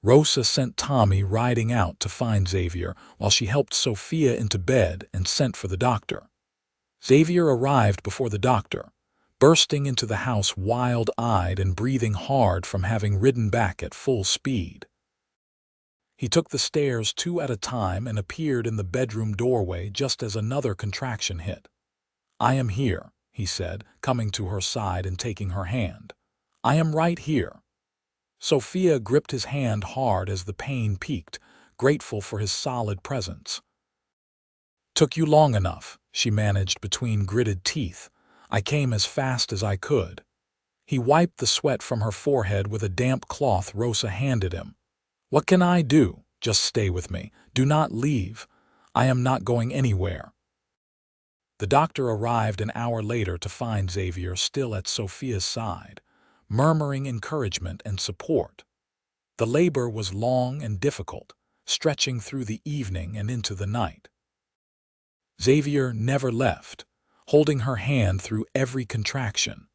Rosa sent Tommy riding out to find Xavier while she helped Sophia into bed and sent for the doctor. Xavier arrived before the doctor, bursting into the house wild-eyed and breathing hard from having ridden back at full speed. He took the stairs 2 at a time and appeared in the bedroom doorway just as another contraction hit. "I am here," he said, coming to her side and taking her hand. "I am right here." Sophia gripped his hand hard as the pain peaked, grateful for his solid presence. "Took you long enough," she managed between gritted teeth. "I came as fast as I could." He wiped the sweat from her forehead with a damp cloth Rosa handed him. "What can I do? Just stay with me. Do not leave. I am not going anywhere." The doctor arrived an hour later to find Xavier still at Sophia's side, murmuring encouragement and support. The labor was long and difficult, stretching through the evening and into the night. Xavier never left, holding her hand through every contraction,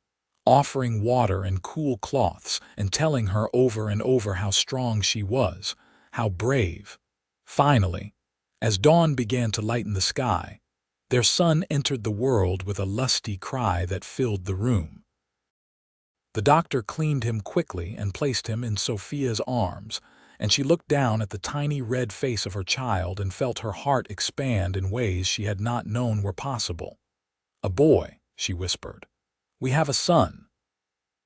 offering water and cool cloths and telling her over and over how strong she was, how brave. Finally, as dawn began to lighten the sky, their son entered the world with a lusty cry that filled the room. The doctor cleaned him quickly and placed him in Sophia's arms, and she looked down at the tiny red face of her child and felt her heart expand in ways she had not known were possible. "A boy," she whispered. "We have a son."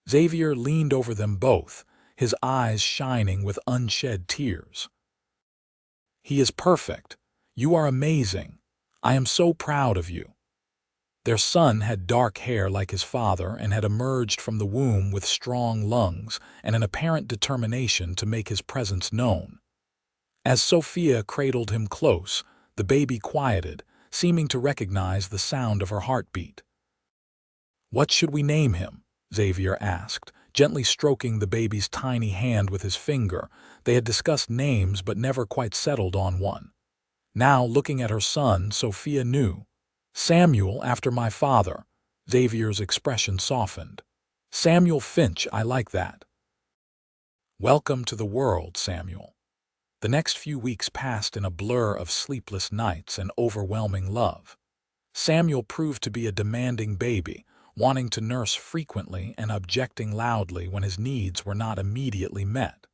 Xavier leaned over them both, his eyes shining with unshed tears. "He is perfect. You are amazing. I am so proud of you." Their son had dark hair like his father and had emerged from the womb with strong lungs and an apparent determination to make his presence known. As Sophia cradled him close, the baby quieted, seeming to recognize the sound of her heartbeat. "What should we name him?" Xavier asked, gently stroking the baby's tiny hand with his finger. They had discussed names but never quite settled on one. Now, looking at her son, Sophia knew. "Samuel, after my father." Xavier's expression softened. "Samuel Finch, I like that." "Welcome to the world, Samuel." The next few weeks passed in a blur of sleepless nights and overwhelming love. Samuel proved to be a demanding baby, wanting to nurse frequently and objecting loudly when his needs were not immediately met.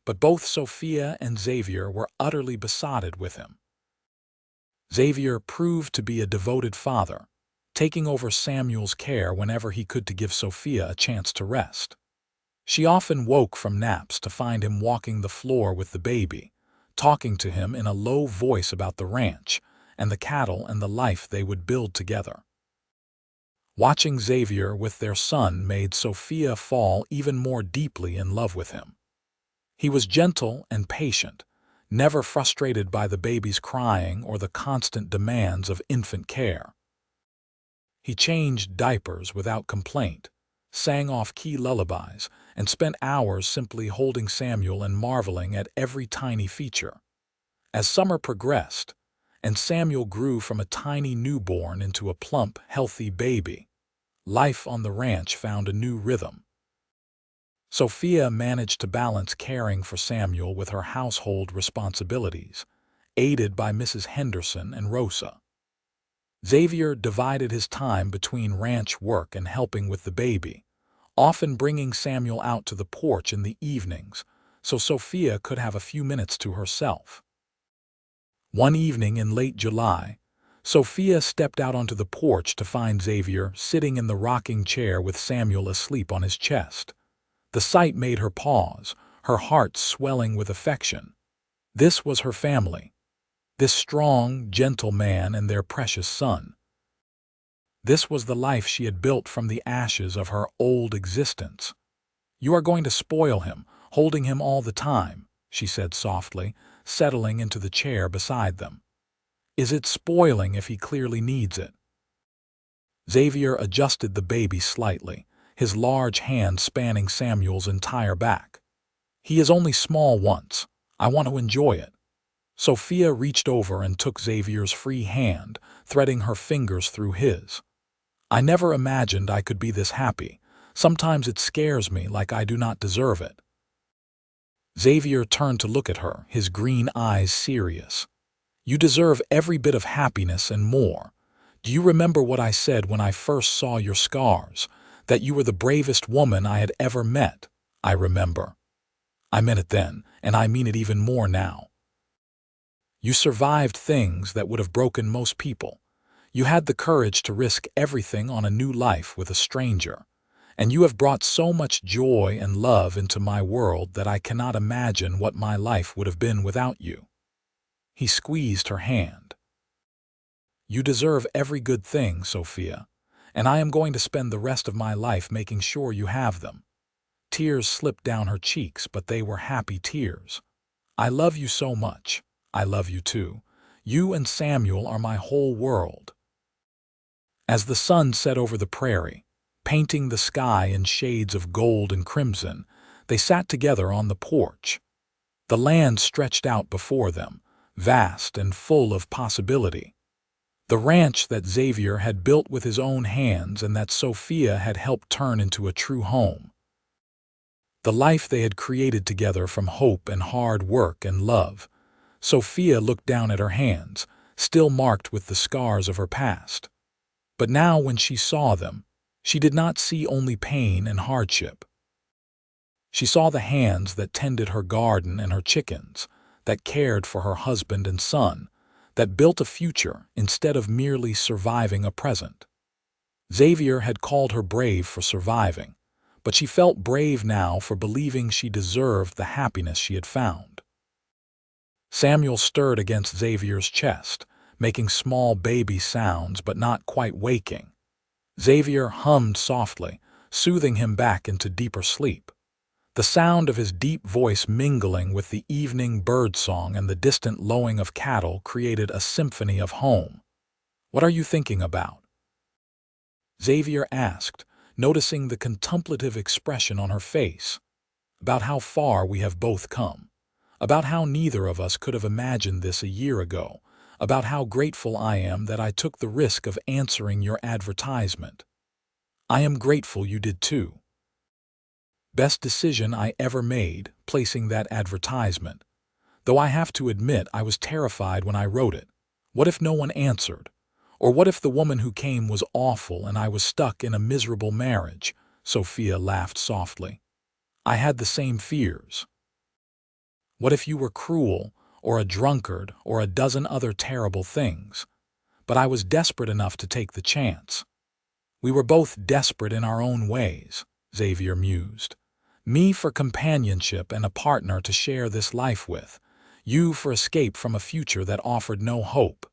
But both Sophia and Xavier were utterly besotted with him. Xavier proved to be a devoted father, taking over Samuel's care whenever he could to give Sophia a chance to rest. She often woke from naps to find him walking the floor with the baby, talking to him in a low voice about the ranch and the cattle and the life they would build together. Watching Xavier with their son made Sophia fall even more deeply in love with him. He was gentle and patient, never frustrated by the baby's crying or the constant demands of infant care. He changed diapers without complaint, sang off-key lullabies, and spent hours simply holding Samuel and marveling at every tiny feature. As summer progressed, and Samuel grew from a tiny newborn into a plump, healthy baby, life on the ranch found a new rhythm. Sophia managed to balance caring for Samuel with her household responsibilities, aided by Mrs. Henderson and Rosa. Xavier divided his time between ranch work and helping with the baby, often bringing Samuel out to the porch in the evenings so Sophia could have a few minutes to herself. One evening in late July, Sophia stepped out onto the porch to find Xavier sitting in the rocking chair with Samuel asleep on his chest. The sight made her pause, her heart swelling with affection. This was her family. This strong, gentle man and their precious son. This was the life she had built from the ashes of her old existence. "You are going to spoil him, holding him all the time," she said softly, settling into the chair beside them. "Is it spoiling if he clearly needs it?" Xavier adjusted the baby slightly, his large hand spanning Samuel's entire back. "He is only small once. I want to enjoy it." Sophia reached over and took Xavier's free hand, threading her fingers through his. "I never imagined I could be this happy. Sometimes it scares me like I do not deserve it." Xavier turned to look at her, his green eyes serious. "You deserve every bit of happiness and more. Do you remember what I said when I first saw your scars? That you were the bravest woman I had ever met?" "I remember." "I meant it then, and I mean it even more now. You survived things that would have broken most people. You had the courage to risk everything on a new life with a stranger. And you have brought so much joy and love into my world that I cannot imagine what my life would have been without you." He squeezed her hand. "You deserve every good thing, Sophia, and I am going to spend the rest of my life making sure you have them." Tears slipped down her cheeks, but they were happy tears. "I love you so much. I love you too. You and Samuel are my whole world." As the sun set over the prairie, painting the sky in shades of gold and crimson, they sat together on the porch. The land stretched out before them, vast and full of possibility. The ranch that Xavier had built with his own hands and that Sophia had helped turn into a true home. The life they had created together from hope and hard work and love. Sophia looked down at her hands, still marked with the scars of her past. But now when she saw them, she did not see only pain and hardship. She saw the hands that tended her garden and her chickens, that cared for her husband and son, that built a future instead of merely surviving a present. Xavier had called her brave for surviving, but she felt brave now for believing she deserved the happiness she had found. Samuel stirred against Xavier's chest, making small baby sounds but not quite waking. Xavier hummed softly, soothing him back into deeper sleep. The sound of his deep voice mingling with the evening birdsong and the distant lowing of cattle created a symphony of home. "What are you thinking about?" Xavier asked, noticing the contemplative expression on her face. "About how far we have both come. About how neither of us could have imagined this a year ago. About how grateful I am that I took the risk of answering your advertisement." "I am grateful you did too. Best decision I ever made, placing that advertisement. Though I have to admit I was terrified when I wrote it. What if no one answered? Or what if the woman who came was awful and I was stuck in a miserable marriage?" Sophia laughed softly. "I had the same fears. What if you were cruel, or a drunkard, or a dozen other terrible things? But I was desperate enough to take the chance." "We were both desperate in our own ways," Xavier mused. "Me for companionship and a partner to share this life with. You for escape from a future that offered no hope.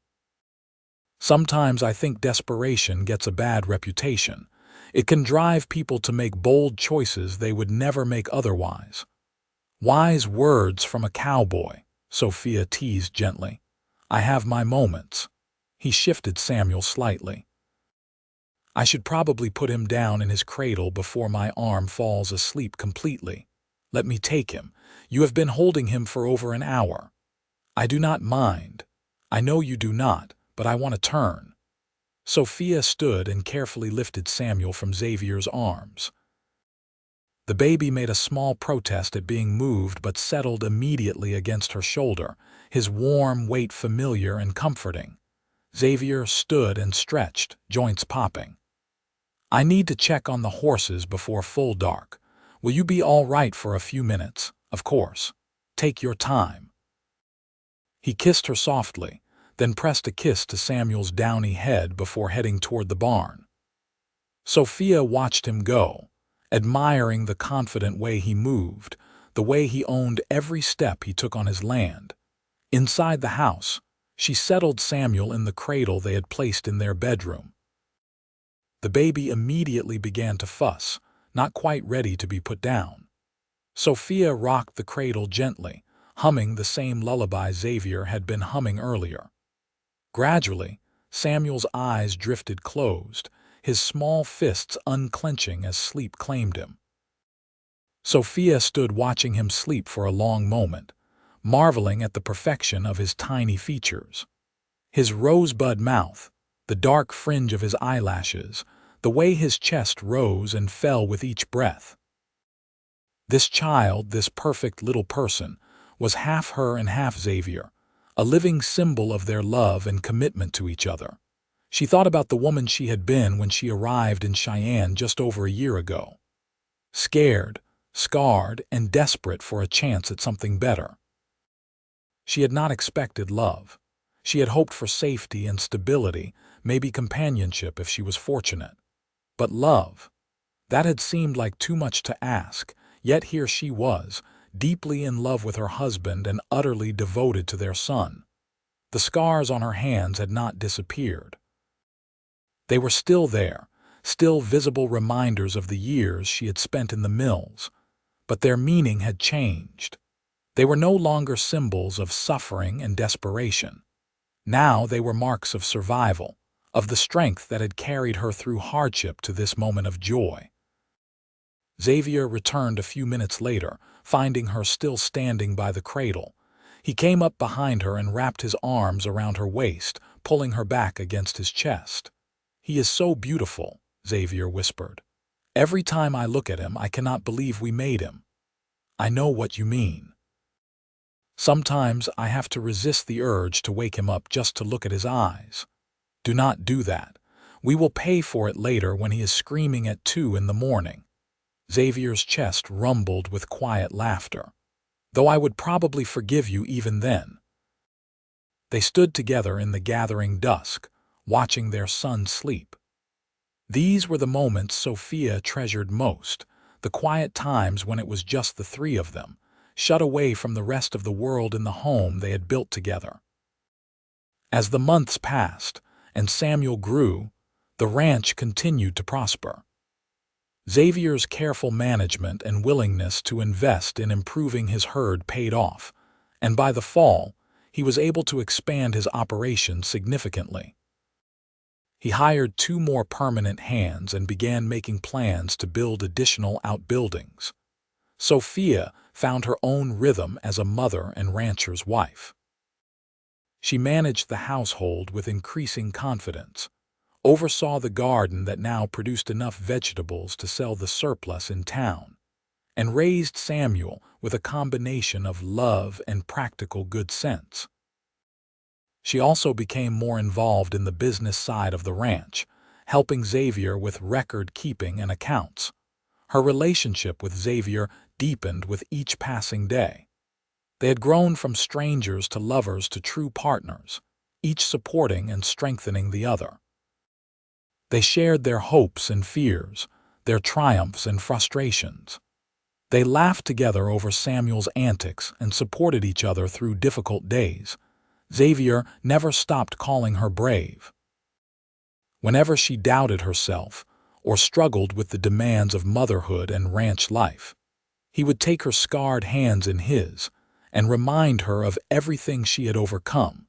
Sometimes I think desperation gets a bad reputation. It can drive people to make bold choices they would never make otherwise." "Wise words from a cowboy," Sophia teased gently. "I have my moments." He shifted Samuel slightly. I should probably put him down in his cradle before my arm falls asleep completely. Let me take him. You have been holding him for over an hour. I do not mind. I know you do not, but I want to turn. Sophia stood and carefully lifted Samuel from Xavier's arms. The baby made a small protest at being moved but settled immediately against her shoulder, his warm weight familiar and comforting. Xavier stood and stretched, joints popping. I need to check on the horses before full dark. Will you be all right for a few minutes? Of course. Take your time. He kissed her softly, then pressed a kiss to Samuel's downy head before heading toward the barn. Sophia watched him go, admiring the confident way he moved, the way he owned every step he took on his land. Inside the house, she settled Samuel in the cradle they had placed in their bedroom. The baby immediately began to fuss, not quite ready to be put down. Sophia rocked the cradle gently, humming the same lullaby Xavier had been humming earlier. Gradually, Samuel's eyes drifted closed, his small fists unclenching as sleep claimed him. Sophia stood watching him sleep for a long moment, marveling at the perfection of his tiny features. His rosebud mouth, the dark fringe of his eyelashes, the way his chest rose and fell with each breath. This child, this perfect little person, was half her and half Xavier, a living symbol of their love and commitment to each other. She thought about the woman she had been when she arrived in Cheyenne just over a year ago. Scared, scarred, and desperate for a chance at something better. She had not expected love. She had hoped for safety and stability, maybe companionship if she was fortunate. But love, that had seemed like too much to ask, yet here she was, deeply in love with her husband and utterly devoted to their son. The scars on her hands had not disappeared. They were still there, still visible reminders of the years she had spent in the mills, but their meaning had changed. They were no longer symbols of suffering and desperation. Now they were marks of survival, of the strength that had carried her through hardship to this moment of joy. Xavier returned a few minutes later, finding her still standing by the cradle. He came up behind her and wrapped his arms around her waist, pulling her back against his chest. "He is so beautiful," Xavier whispered. "Every time I look at him, I cannot believe we made him." "I know what you mean. Sometimes I have to resist the urge to wake him up just to look at his eyes." "Do not do that. We will pay for it later when he is screaming at 2 in the morning." Xavier's chest rumbled with quiet laughter. "Though I would probably forgive you even then." They stood together in the gathering dusk, watching their son sleep. These were the moments Sophia treasured most, the quiet times when it was just the three of them, shut away from the rest of the world in the home they had built together. As the months passed and Samuel grew, the ranch continued to prosper. Xavier's careful management and willingness to invest in improving his herd paid off, and by the fall, he was able to expand his operation significantly. He hired 2 more permanent hands and began making plans to build additional outbuildings. Sophia found her own rhythm as a mother and rancher's wife. She managed the household with increasing confidence, oversaw the garden that now produced enough vegetables to sell the surplus in town, and raised Samuel with a combination of love and practical good sense. She also became more involved in the business side of the ranch, helping Xavier with record-keeping and accounts. Her relationship with Xavier deepened with each passing day. They had grown from strangers to lovers to true partners, each supporting and strengthening the other. They shared their hopes and fears, their triumphs and frustrations. They laughed together over Samuel's antics and supported each other through difficult days. Xavier never stopped calling her brave. Whenever she doubted herself or struggled with the demands of motherhood and ranch life, he would take her scarred hands in his and remind her of everything she had overcome.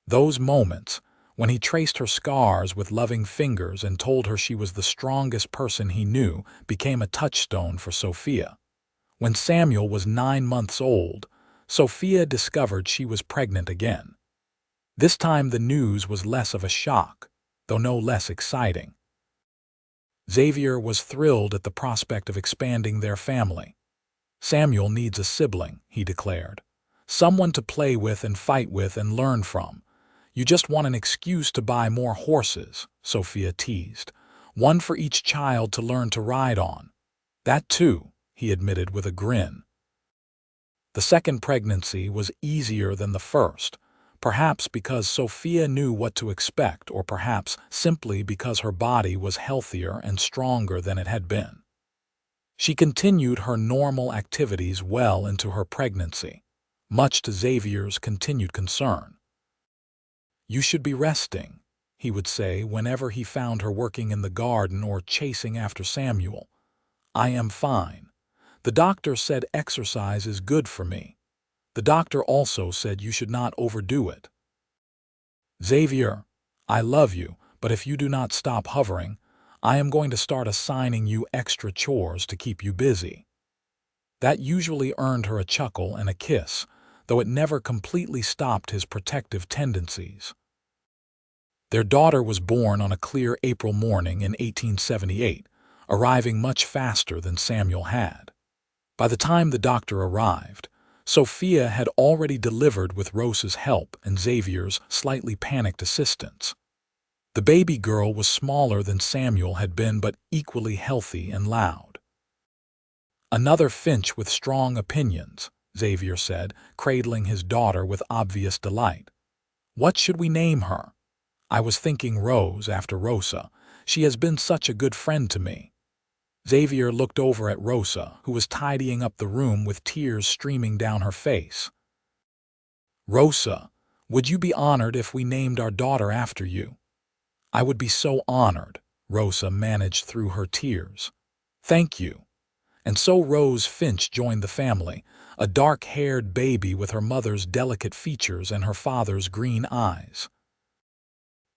Those moments, when he traced her scars with loving fingers and told her she was the strongest person he knew, became a touchstone for Sophia. When Samuel was 9 months old, Sophia discovered she was pregnant again. This time the news was less of a shock, though no less exciting. Xavier was thrilled at the prospect of expanding their family. "Samuel needs a sibling," he declared. "Someone to play with and fight with and learn from. You just want an excuse to buy more horses," Sophia teased. "One for each child to learn to ride on." "That too," he admitted with a grin. The second pregnancy was easier than the first, perhaps because Sophia knew what to expect, or perhaps simply because her body was healthier and stronger than it had been. She continued her normal activities well into her pregnancy, much to Xavier's continued concern. "You should be resting," he would say whenever he found her working in the garden or chasing after Samuel. "I am fine. The doctor said exercise is good for me. The doctor also said you should not overdo it." "Xavier, I love you, but if you do not stop hovering, I am going to start assigning you extra chores to keep you busy." That usually earned her a chuckle and a kiss, though it never completely stopped his protective tendencies. Their daughter was born on a clear April morning in 1878, arriving much faster than Samuel had. By the time the doctor arrived, Sophia had already delivered with Rosa's help and Xavier's slightly panicked assistance. The baby girl was smaller than Samuel had been, but equally healthy and loud. "Another Finch with strong opinions," Xavier said, cradling his daughter with obvious delight. "What should we name her?" "I was thinking Rose after Rosa. She has been such a good friend to me." Xavier looked over at Rosa, who was tidying up the room with tears streaming down her face. "Rosa, would you be honored if we named our daughter after you?" "I would be so honored," Rosa managed through her tears. "Thank you." And so Rose Finch joined the family, a dark-haired baby with her mother's delicate features and her father's green eyes.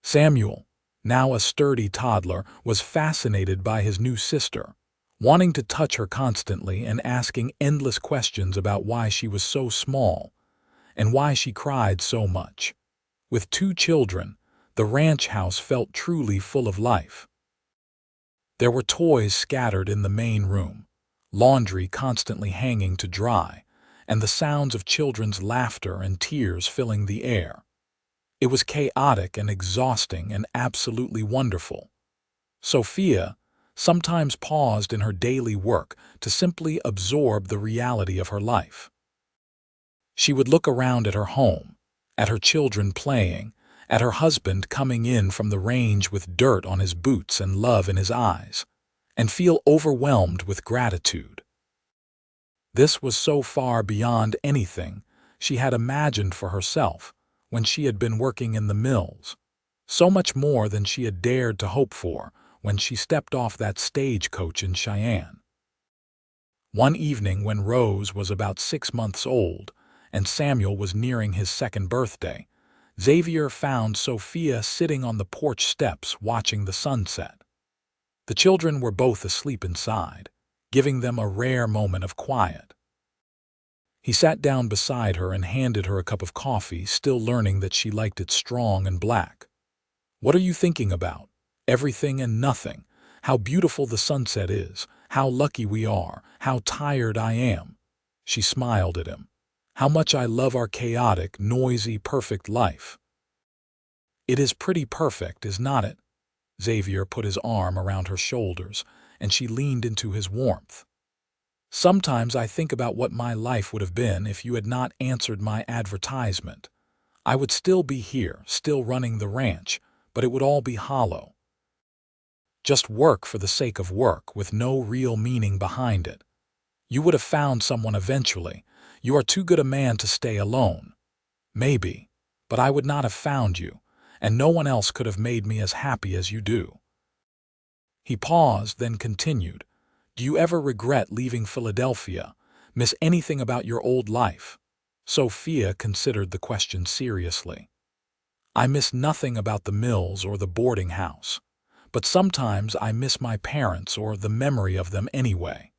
Samuel, now a sturdy toddler, was fascinated by his new sister, wanting to touch her constantly and asking endless questions about why she was so small and why she cried so much. With 2 children, the ranch house felt truly full of life. There were toys scattered in the main room, laundry constantly hanging to dry, and the sounds of children's laughter and tears filling the air. It was chaotic and exhausting and absolutely wonderful. Sophia sometimes paused in her daily work to simply absorb the reality of her life. She would look around at her home, at her children playing, at her husband coming in from the range with dirt on his boots and love in his eyes, and feel overwhelmed with gratitude. This was so far beyond anything she had imagined for herself when she had been working in the mills, so much more than she had dared to hope for when she stepped off that stagecoach in Cheyenne. One evening when Rose was about 6 months old and Samuel was nearing his 2nd birthday, Xavier found Sophia sitting on the porch steps watching the sunset. The children were both asleep inside, giving them a rare moment of quiet. He sat down beside her and handed her a cup of coffee, still learning that she liked it strong and black. "What are you thinking about?" "Everything and nothing. How beautiful the sunset is, how lucky we are, how tired I am." She smiled at him. "How much I love our chaotic, noisy, perfect life." "It is pretty perfect, is not it?" Xavier put his arm around her shoulders, and she leaned into his warmth. "Sometimes I think about what my life would have been if you had not answered my advertisement. I would still be here, still running the ranch, but it would all be hollow. Just work for the sake of work, with no real meaning behind it. You would have found someone eventually. You are too good a man to stay alone. Maybe, but I would not have found you, and no one else could have made me as happy as you do." He paused, then continued, "Do you ever regret leaving Philadelphia? Miss anything about your old life?" Sophia considered the question seriously. I miss nothing about the mills or the boarding house, but sometimes I miss my parents or the memory of them anyway.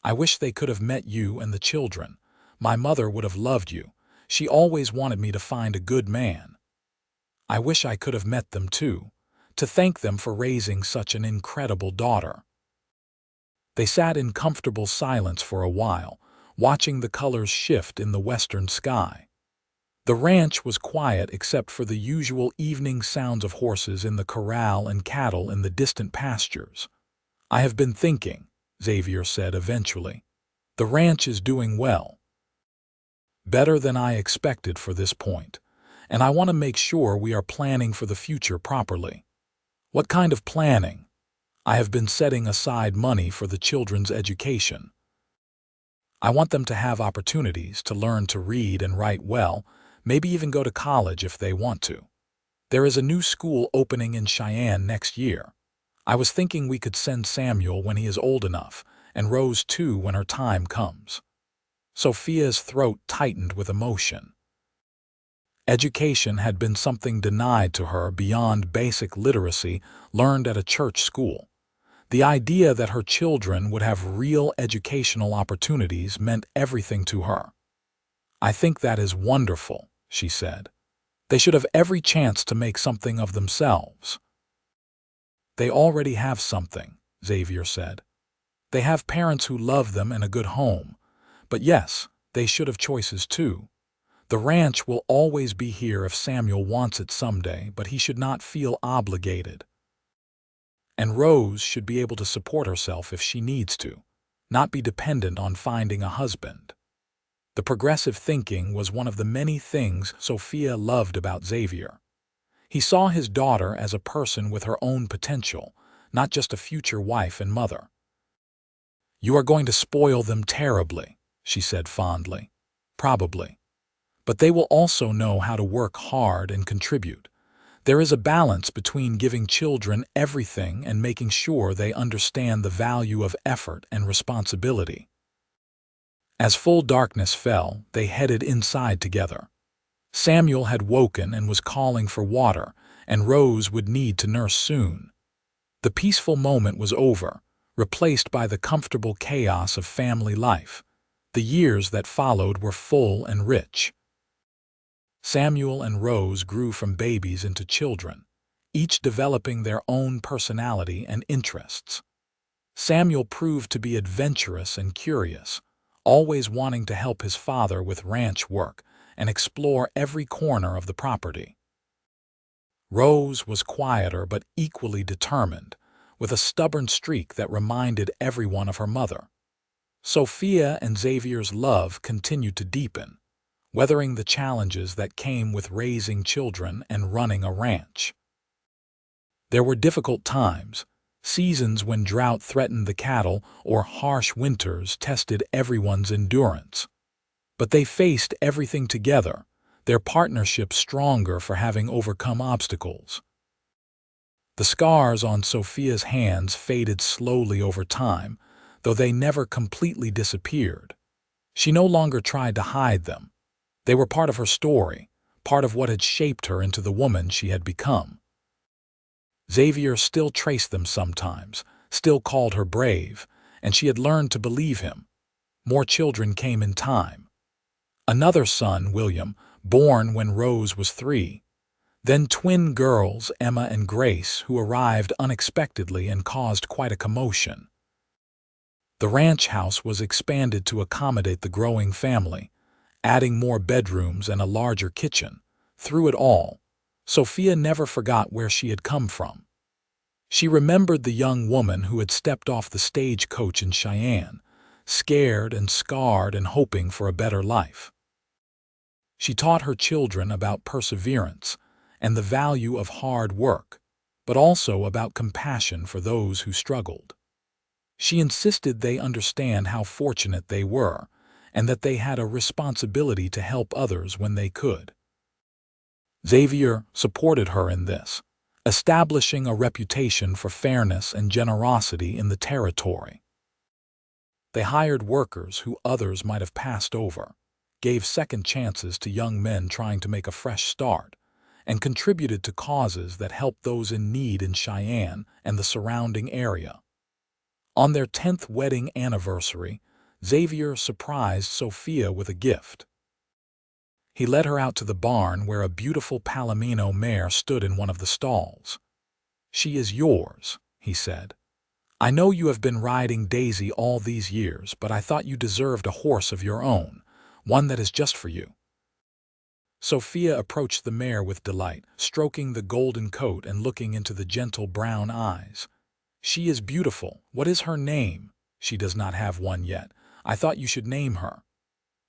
I wish they could have met you and the children. My mother would have loved you. She always wanted me to find a good man. I wish I could have met them too, to thank them for raising such an incredible daughter. They sat in comfortable silence for a while, watching the colors shift in the western sky. The ranch was quiet except for the usual evening sounds of horses in the corral and cattle in the distant pastures. "I have been thinking," Xavier said eventually. "The ranch is doing well. Better than I expected for this point, and I want to make sure we are planning for the future properly." "What kind of planning?" "I have been setting aside money for the children's education. I want them to have opportunities to learn to read and write well, maybe even go to college if they want to. There is a new school opening in Cheyenne next year. I was thinking we could send Samuel when he is old enough, and Rose too when her time comes." Sophia's throat tightened with emotion. Education had been something denied to her beyond basic literacy learned at a church school. The idea that her children would have real educational opportunities meant everything to her. "I think that is wonderful," she said. "They should have every chance to make something of themselves." "They already have something," Xavier said. "They have parents who love them and a good home. But yes, they should have choices too. The ranch will always be here if Samuel wants it someday, but he should not feel obligated. And Rose should be able to support herself if she needs to, not be dependent on finding a husband." The progressive thinking was one of the many things Sophia loved about Xavier. He saw his daughter as a person with her own potential, not just a future wife and mother. "You are going to spoil them terribly," she said fondly. "Probably. But they will also know how to work hard and contribute. There is a balance between giving children everything and making sure they understand the value of effort and responsibility." As full darkness fell, they headed inside together. Samuel had woken and was calling for water, and Rose would need to nurse soon. The peaceful moment was over, replaced by the comfortable chaos of family life. The years that followed were full and rich. Samuel and Rose grew from babies into children, each developing their own personality and interests. Samuel proved to be adventurous and curious, always wanting to help his father with ranch work and explore every corner of the property. Rose was quieter but equally determined, with a stubborn streak that reminded everyone of her mother. Sophia and Xavier's love continued to deepen, weathering the challenges that came with raising children and running a ranch. There were difficult times, seasons when drought threatened the cattle or harsh winters tested everyone's endurance. But they faced everything together, their partnership stronger for having overcome obstacles. The scars on Sophia's hands faded slowly over time, though they never completely disappeared. She no longer tried to hide them. They were part of her story, part of what had shaped her into the woman she had become. Xavier still traced them sometimes, still called her brave, and she had learned to believe him. More children came in time. Another son, William, born when Rose was 3. Then twin girls, Emma and Grace, who arrived unexpectedly and caused quite a commotion. The ranch house was expanded to accommodate the growing family, adding more bedrooms and a larger kitchen. Through it all, Sophia never forgot where she had come from. She remembered the young woman who had stepped off the stagecoach in Cheyenne, scared and scarred and hoping for a better life. She taught her children about perseverance and the value of hard work, but also about compassion for those who struggled. She insisted they understand how fortunate they were and that they had a responsibility to help others when they could. Xavier supported her in this, establishing a reputation for fairness and generosity in the territory. They hired workers who others might have passed over, gave second chances to young men trying to make a fresh start, and contributed to causes that helped those in need in Cheyenne and the surrounding area. On their 10th wedding anniversary, Xavier surprised Sophia with a gift. He led her out to the barn where a beautiful Palomino mare stood in one of the stalls. "She is yours," he said. "I know you have been riding Daisy all these years, but I thought you deserved a horse of your own, one that is just for you." Sophia approached the mare with delight, stroking the golden coat and looking into the gentle brown eyes. "She is beautiful. What is her name?" "She does not have one yet. I thought you should name her."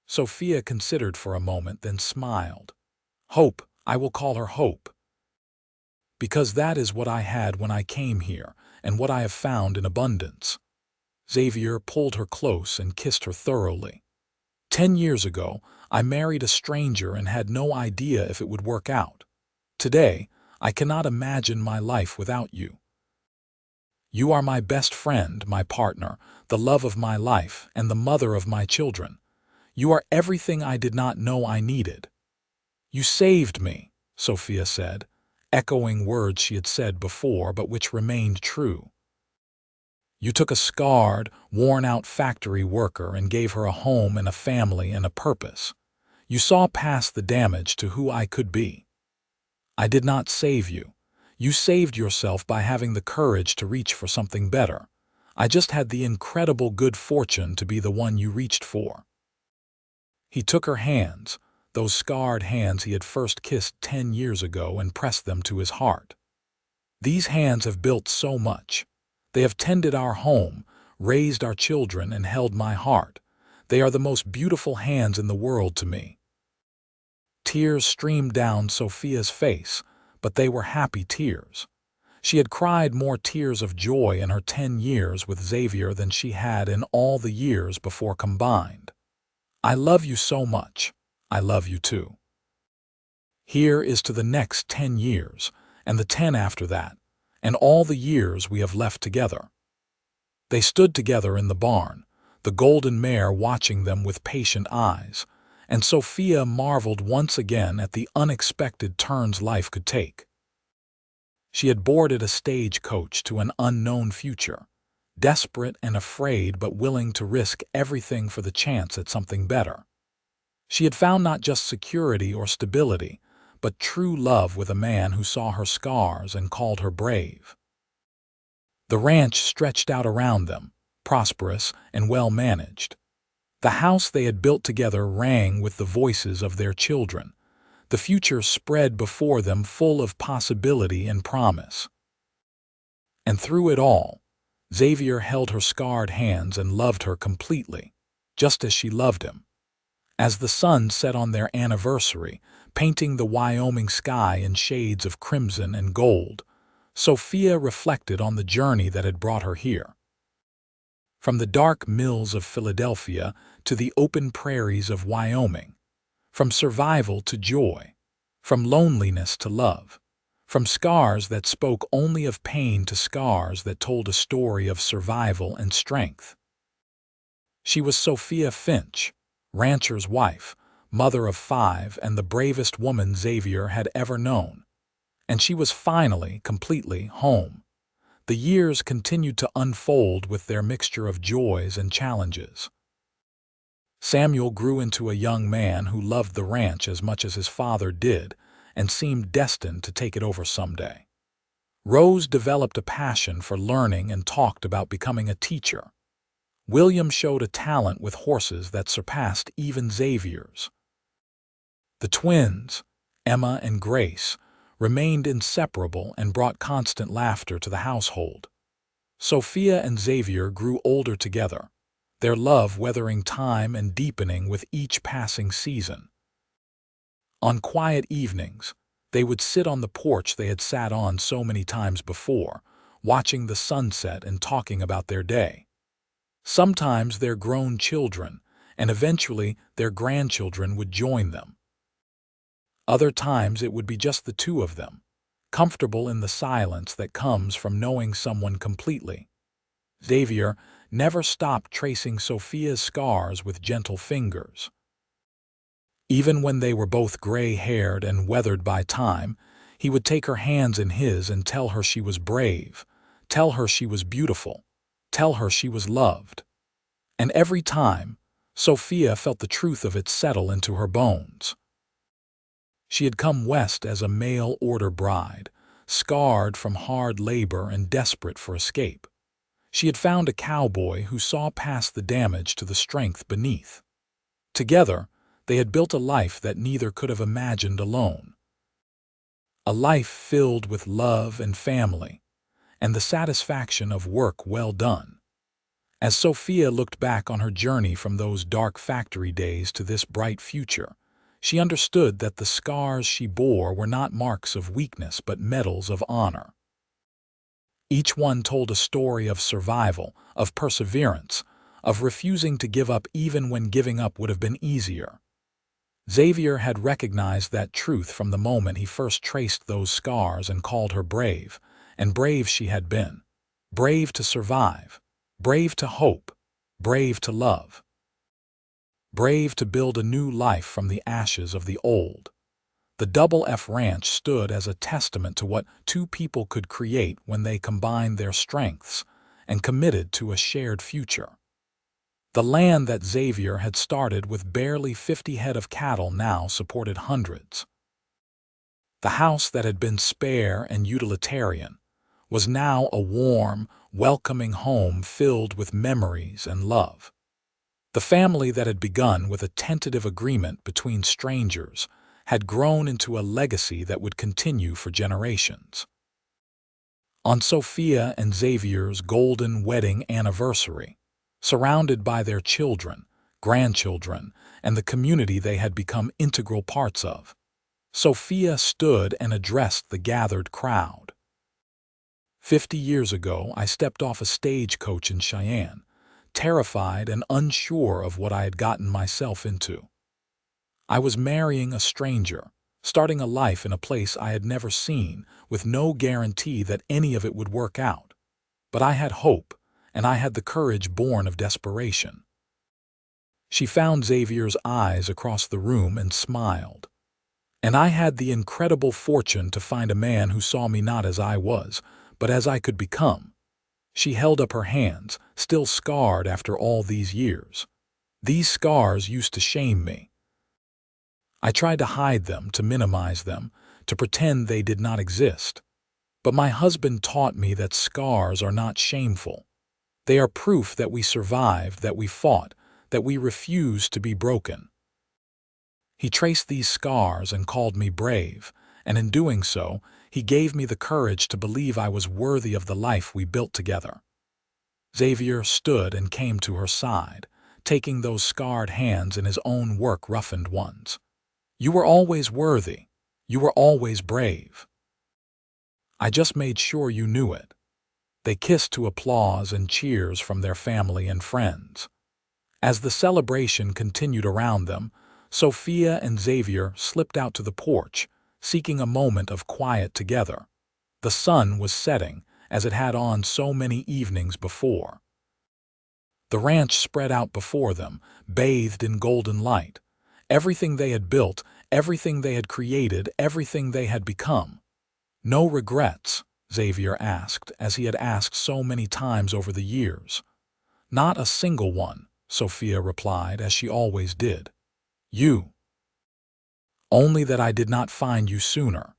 Sophia considered for a moment, then smiled. "Hope. I will call her Hope. Because that is what I had when I came here, and what I have found in abundance." Xavier pulled her close and kissed her thoroughly. 10 years ago, I married a stranger and had no idea if it would work out. Today, I cannot imagine my life without you. You are my best friend, my partner, the love of my life, and the mother of my children. You are everything I did not know I needed." "You saved me," Sophia said, echoing words she had said before but which remained true. "You took a scarred, worn-out factory worker and gave her a home and a family and a purpose. You saw past the damage to who I could be. I did not save you. You saved yourself by having the courage to reach for something better. I just had the incredible good fortune to be the one you reached for." He took her hands, those scarred hands he had first kissed 10 years ago, and pressed them to his heart. "These hands have built so much. They have tended our home, raised our children, and held my heart. They are the most beautiful hands in the world to me." Tears streamed down Sophia's face, but they were happy tears. She had cried more tears of joy in her 10 years with Xavier than she had in all the years before combined. "I love you so much. I love you too. Here is to the next 10 years, and the 10 after that, and all the years we have left together." They stood together in the barn, the golden mare watching them with patient eyes, and Sophia marveled once again at the unexpected turns life could take. She had boarded a stagecoach to an unknown future, desperate and afraid but willing to risk everything for the chance at something better. She had found not just security or stability, but true love with a man who saw her scars and called her brave. The ranch stretched out around them, prosperous and well-managed. The house they had built together rang with the voices of their children. The future spread before them full of possibility and promise. And through it all, Xavier held her scarred hands and loved her completely, just as she loved him. As the sun set on their anniversary, painting the Wyoming sky in shades of crimson and gold, Sophia reflected on the journey that had brought her here. From the dark mills of Philadelphia to the open prairies of Wyoming, from survival to joy, from loneliness to love, from scars that spoke only of pain to scars that told a story of survival and strength. She was Sophia Finch, rancher's wife, mother of 5, and the bravest woman Xavier had ever known. And she was finally, completely home. The years continued to unfold with their mixture of joys and challenges. Samuel grew into a young man who loved the ranch as much as his father did and seemed destined to take it over someday. Rose developed a passion for learning and talked about becoming a teacher. William showed a talent with horses that surpassed even Xavier's. The twins, Emma and Grace, remained inseparable and brought constant laughter to the household. Sophia and Xavier grew older together, their love weathering time and deepening with each passing season. On quiet evenings, they would sit on the porch they had sat on so many times before, watching the sunset and talking about their day. Sometimes their grown children, and eventually their grandchildren, would join them. Other times it would be just the two of them, comfortable in the silence that comes from knowing someone completely. Xavier never stopped tracing Sophia's scars with gentle fingers. Even when they were both gray-haired and weathered by time, he would take her hands in his and tell her she was brave, tell her she was beautiful, tell her she was loved. And every time, Sophia felt the truth of it settle into her bones. She had come west as a mail-order bride, scarred from hard labor and desperate for escape. She had found a cowboy who saw past the damage to the strength beneath. Together, they had built a life that neither could have imagined alone. A life filled with love and family, and the satisfaction of work well done. As Sophia looked back on her journey from those dark factory days to this bright future, she understood that the scars she bore were not marks of weakness but medals of honor. Each one told a story of survival, of perseverance, of refusing to give up even when giving up would have been easier. Xavier had recognized that truth from the moment he first traced those scars and called her brave, and brave she had been. Brave to survive, brave to hope, brave to love. Brave to build a new life from the ashes of the old. The Double F Ranch stood as a testament to what two people could create when they combined their strengths and committed to a shared future. The land that Xavier had started with barely 50 head of cattle now supported hundreds. The house that had been spare and utilitarian was now a warm, welcoming home filled with memories and love. The family that had begun with a tentative agreement between strangers had grown into a legacy that would continue for generations. On Sophia and Xavier's golden wedding anniversary, surrounded by their children, grandchildren, and the community they had become integral parts of, Sophia stood and addressed the gathered crowd. 50 years ago, I stepped off a stagecoach in Cheyenne, terrified and unsure of what I had gotten myself into. I was marrying a stranger, starting a life in a place I had never seen, with no guarantee that any of it would work out. But I had hope, and I had the courage born of desperation. She found Xavier's eyes across the room and smiled. And I had the incredible fortune to find a man who saw me not as I was, but as I could become. She held up her hands, still scarred after all these years. These scars used to shame me. I tried to hide them, to minimize them, to pretend they did not exist. But my husband taught me that scars are not shameful. They are proof that we survived, that we fought, that we refused to be broken. He traced these scars and called me brave, and in doing so, he gave me the courage to believe I was worthy of the life we built together. Xavier stood and came to her side, taking those scarred hands in his own work-roughened ones. You were always worthy. You were always brave. I just made sure you knew it. They kissed to applause and cheers from their family and friends. As the celebration continued around them, Sophia and Xavier slipped out to the porch, seeking a moment of quiet together. The sun was setting, as it had on so many evenings before. The ranch spread out before them, bathed in golden light. Everything they had built, everything they had created, everything they had become. No regrets, Xavier asked, as he had asked so many times over the years. Not a single one, Sophia replied, as she always did. You. Only that I did not find you sooner.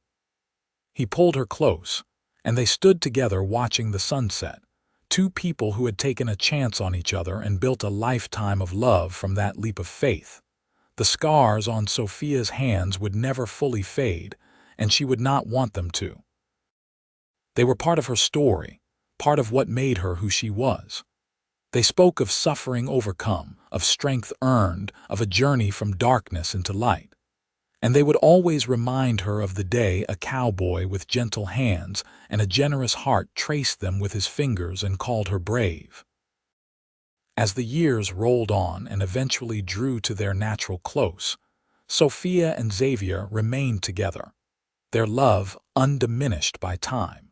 He pulled her close, and they stood together watching the sunset, two people who had taken a chance on each other and built a lifetime of love from that leap of faith. The scars on Sophia's hands would never fully fade, and she would not want them to. They were part of her story, part of what made her who she was. They spoke of suffering overcome, of strength earned, of a journey from darkness into light. And they would always remind her of the day a cowboy with gentle hands and a generous heart traced them with his fingers and called her brave. As the years rolled on and eventually drew to their natural close, Sophia and Xavier remained together, their love undiminished by time.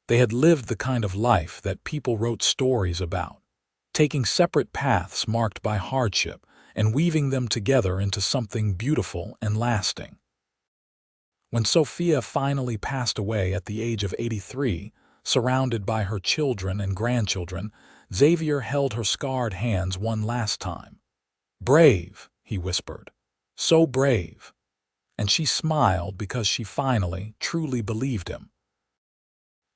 They had lived the kind of life that people wrote stories about, taking separate paths marked by hardship and weaving them together into something beautiful and lasting. When Sophia finally passed away at the age of 83, surrounded by her children and grandchildren, Xavier held her scarred hands one last time. "Brave," he whispered. "So brave." And she smiled because she finally, truly believed him.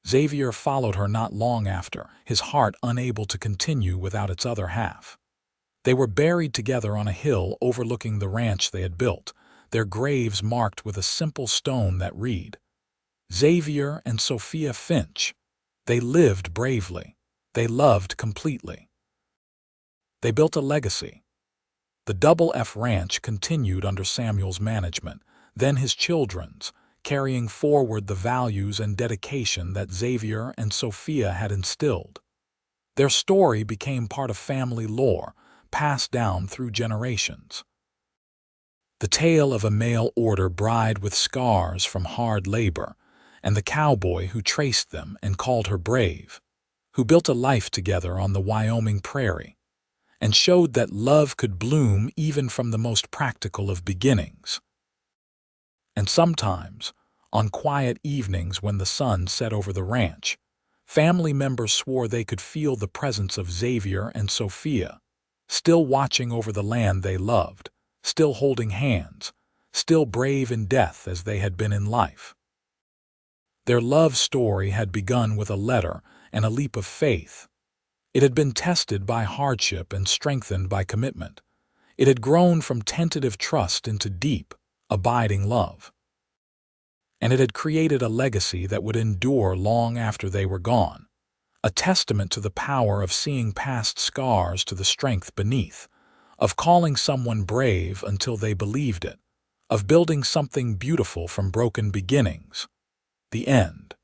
Xavier followed her not long after, his heart unable to continue without its other half. They were buried together on a hill overlooking the ranch they had built, their graves marked with a simple stone that read, "Xavier and Sophia Finch. They lived bravely. They loved completely." They built a legacy. The Double F Ranch continued under Samuel's management, then his children's, carrying forward the values and dedication that Xavier and Sophia had instilled. Their story became part of family lore, passed down through generations. The tale of a mail-order bride with scars from hard labor, and the cowboy who traced them and called her brave, who built a life together on the Wyoming prairie, and showed that love could bloom even from the most practical of beginnings. And sometimes, on quiet evenings when the sun set over the ranch, family members swore they could feel the presence of Xavier and Sophia, still watching over the land they loved, still holding hands, still brave in death as they had been in life. Their love story had begun with a letter and a leap of faith. It had been tested by hardship and strengthened by commitment. It had grown from tentative trust into deep, abiding love. And it had created a legacy that would endure long after they were gone, a testament to the power of seeing past scars to the strength beneath, of calling someone brave until they believed it, of building something beautiful from broken beginnings. The end.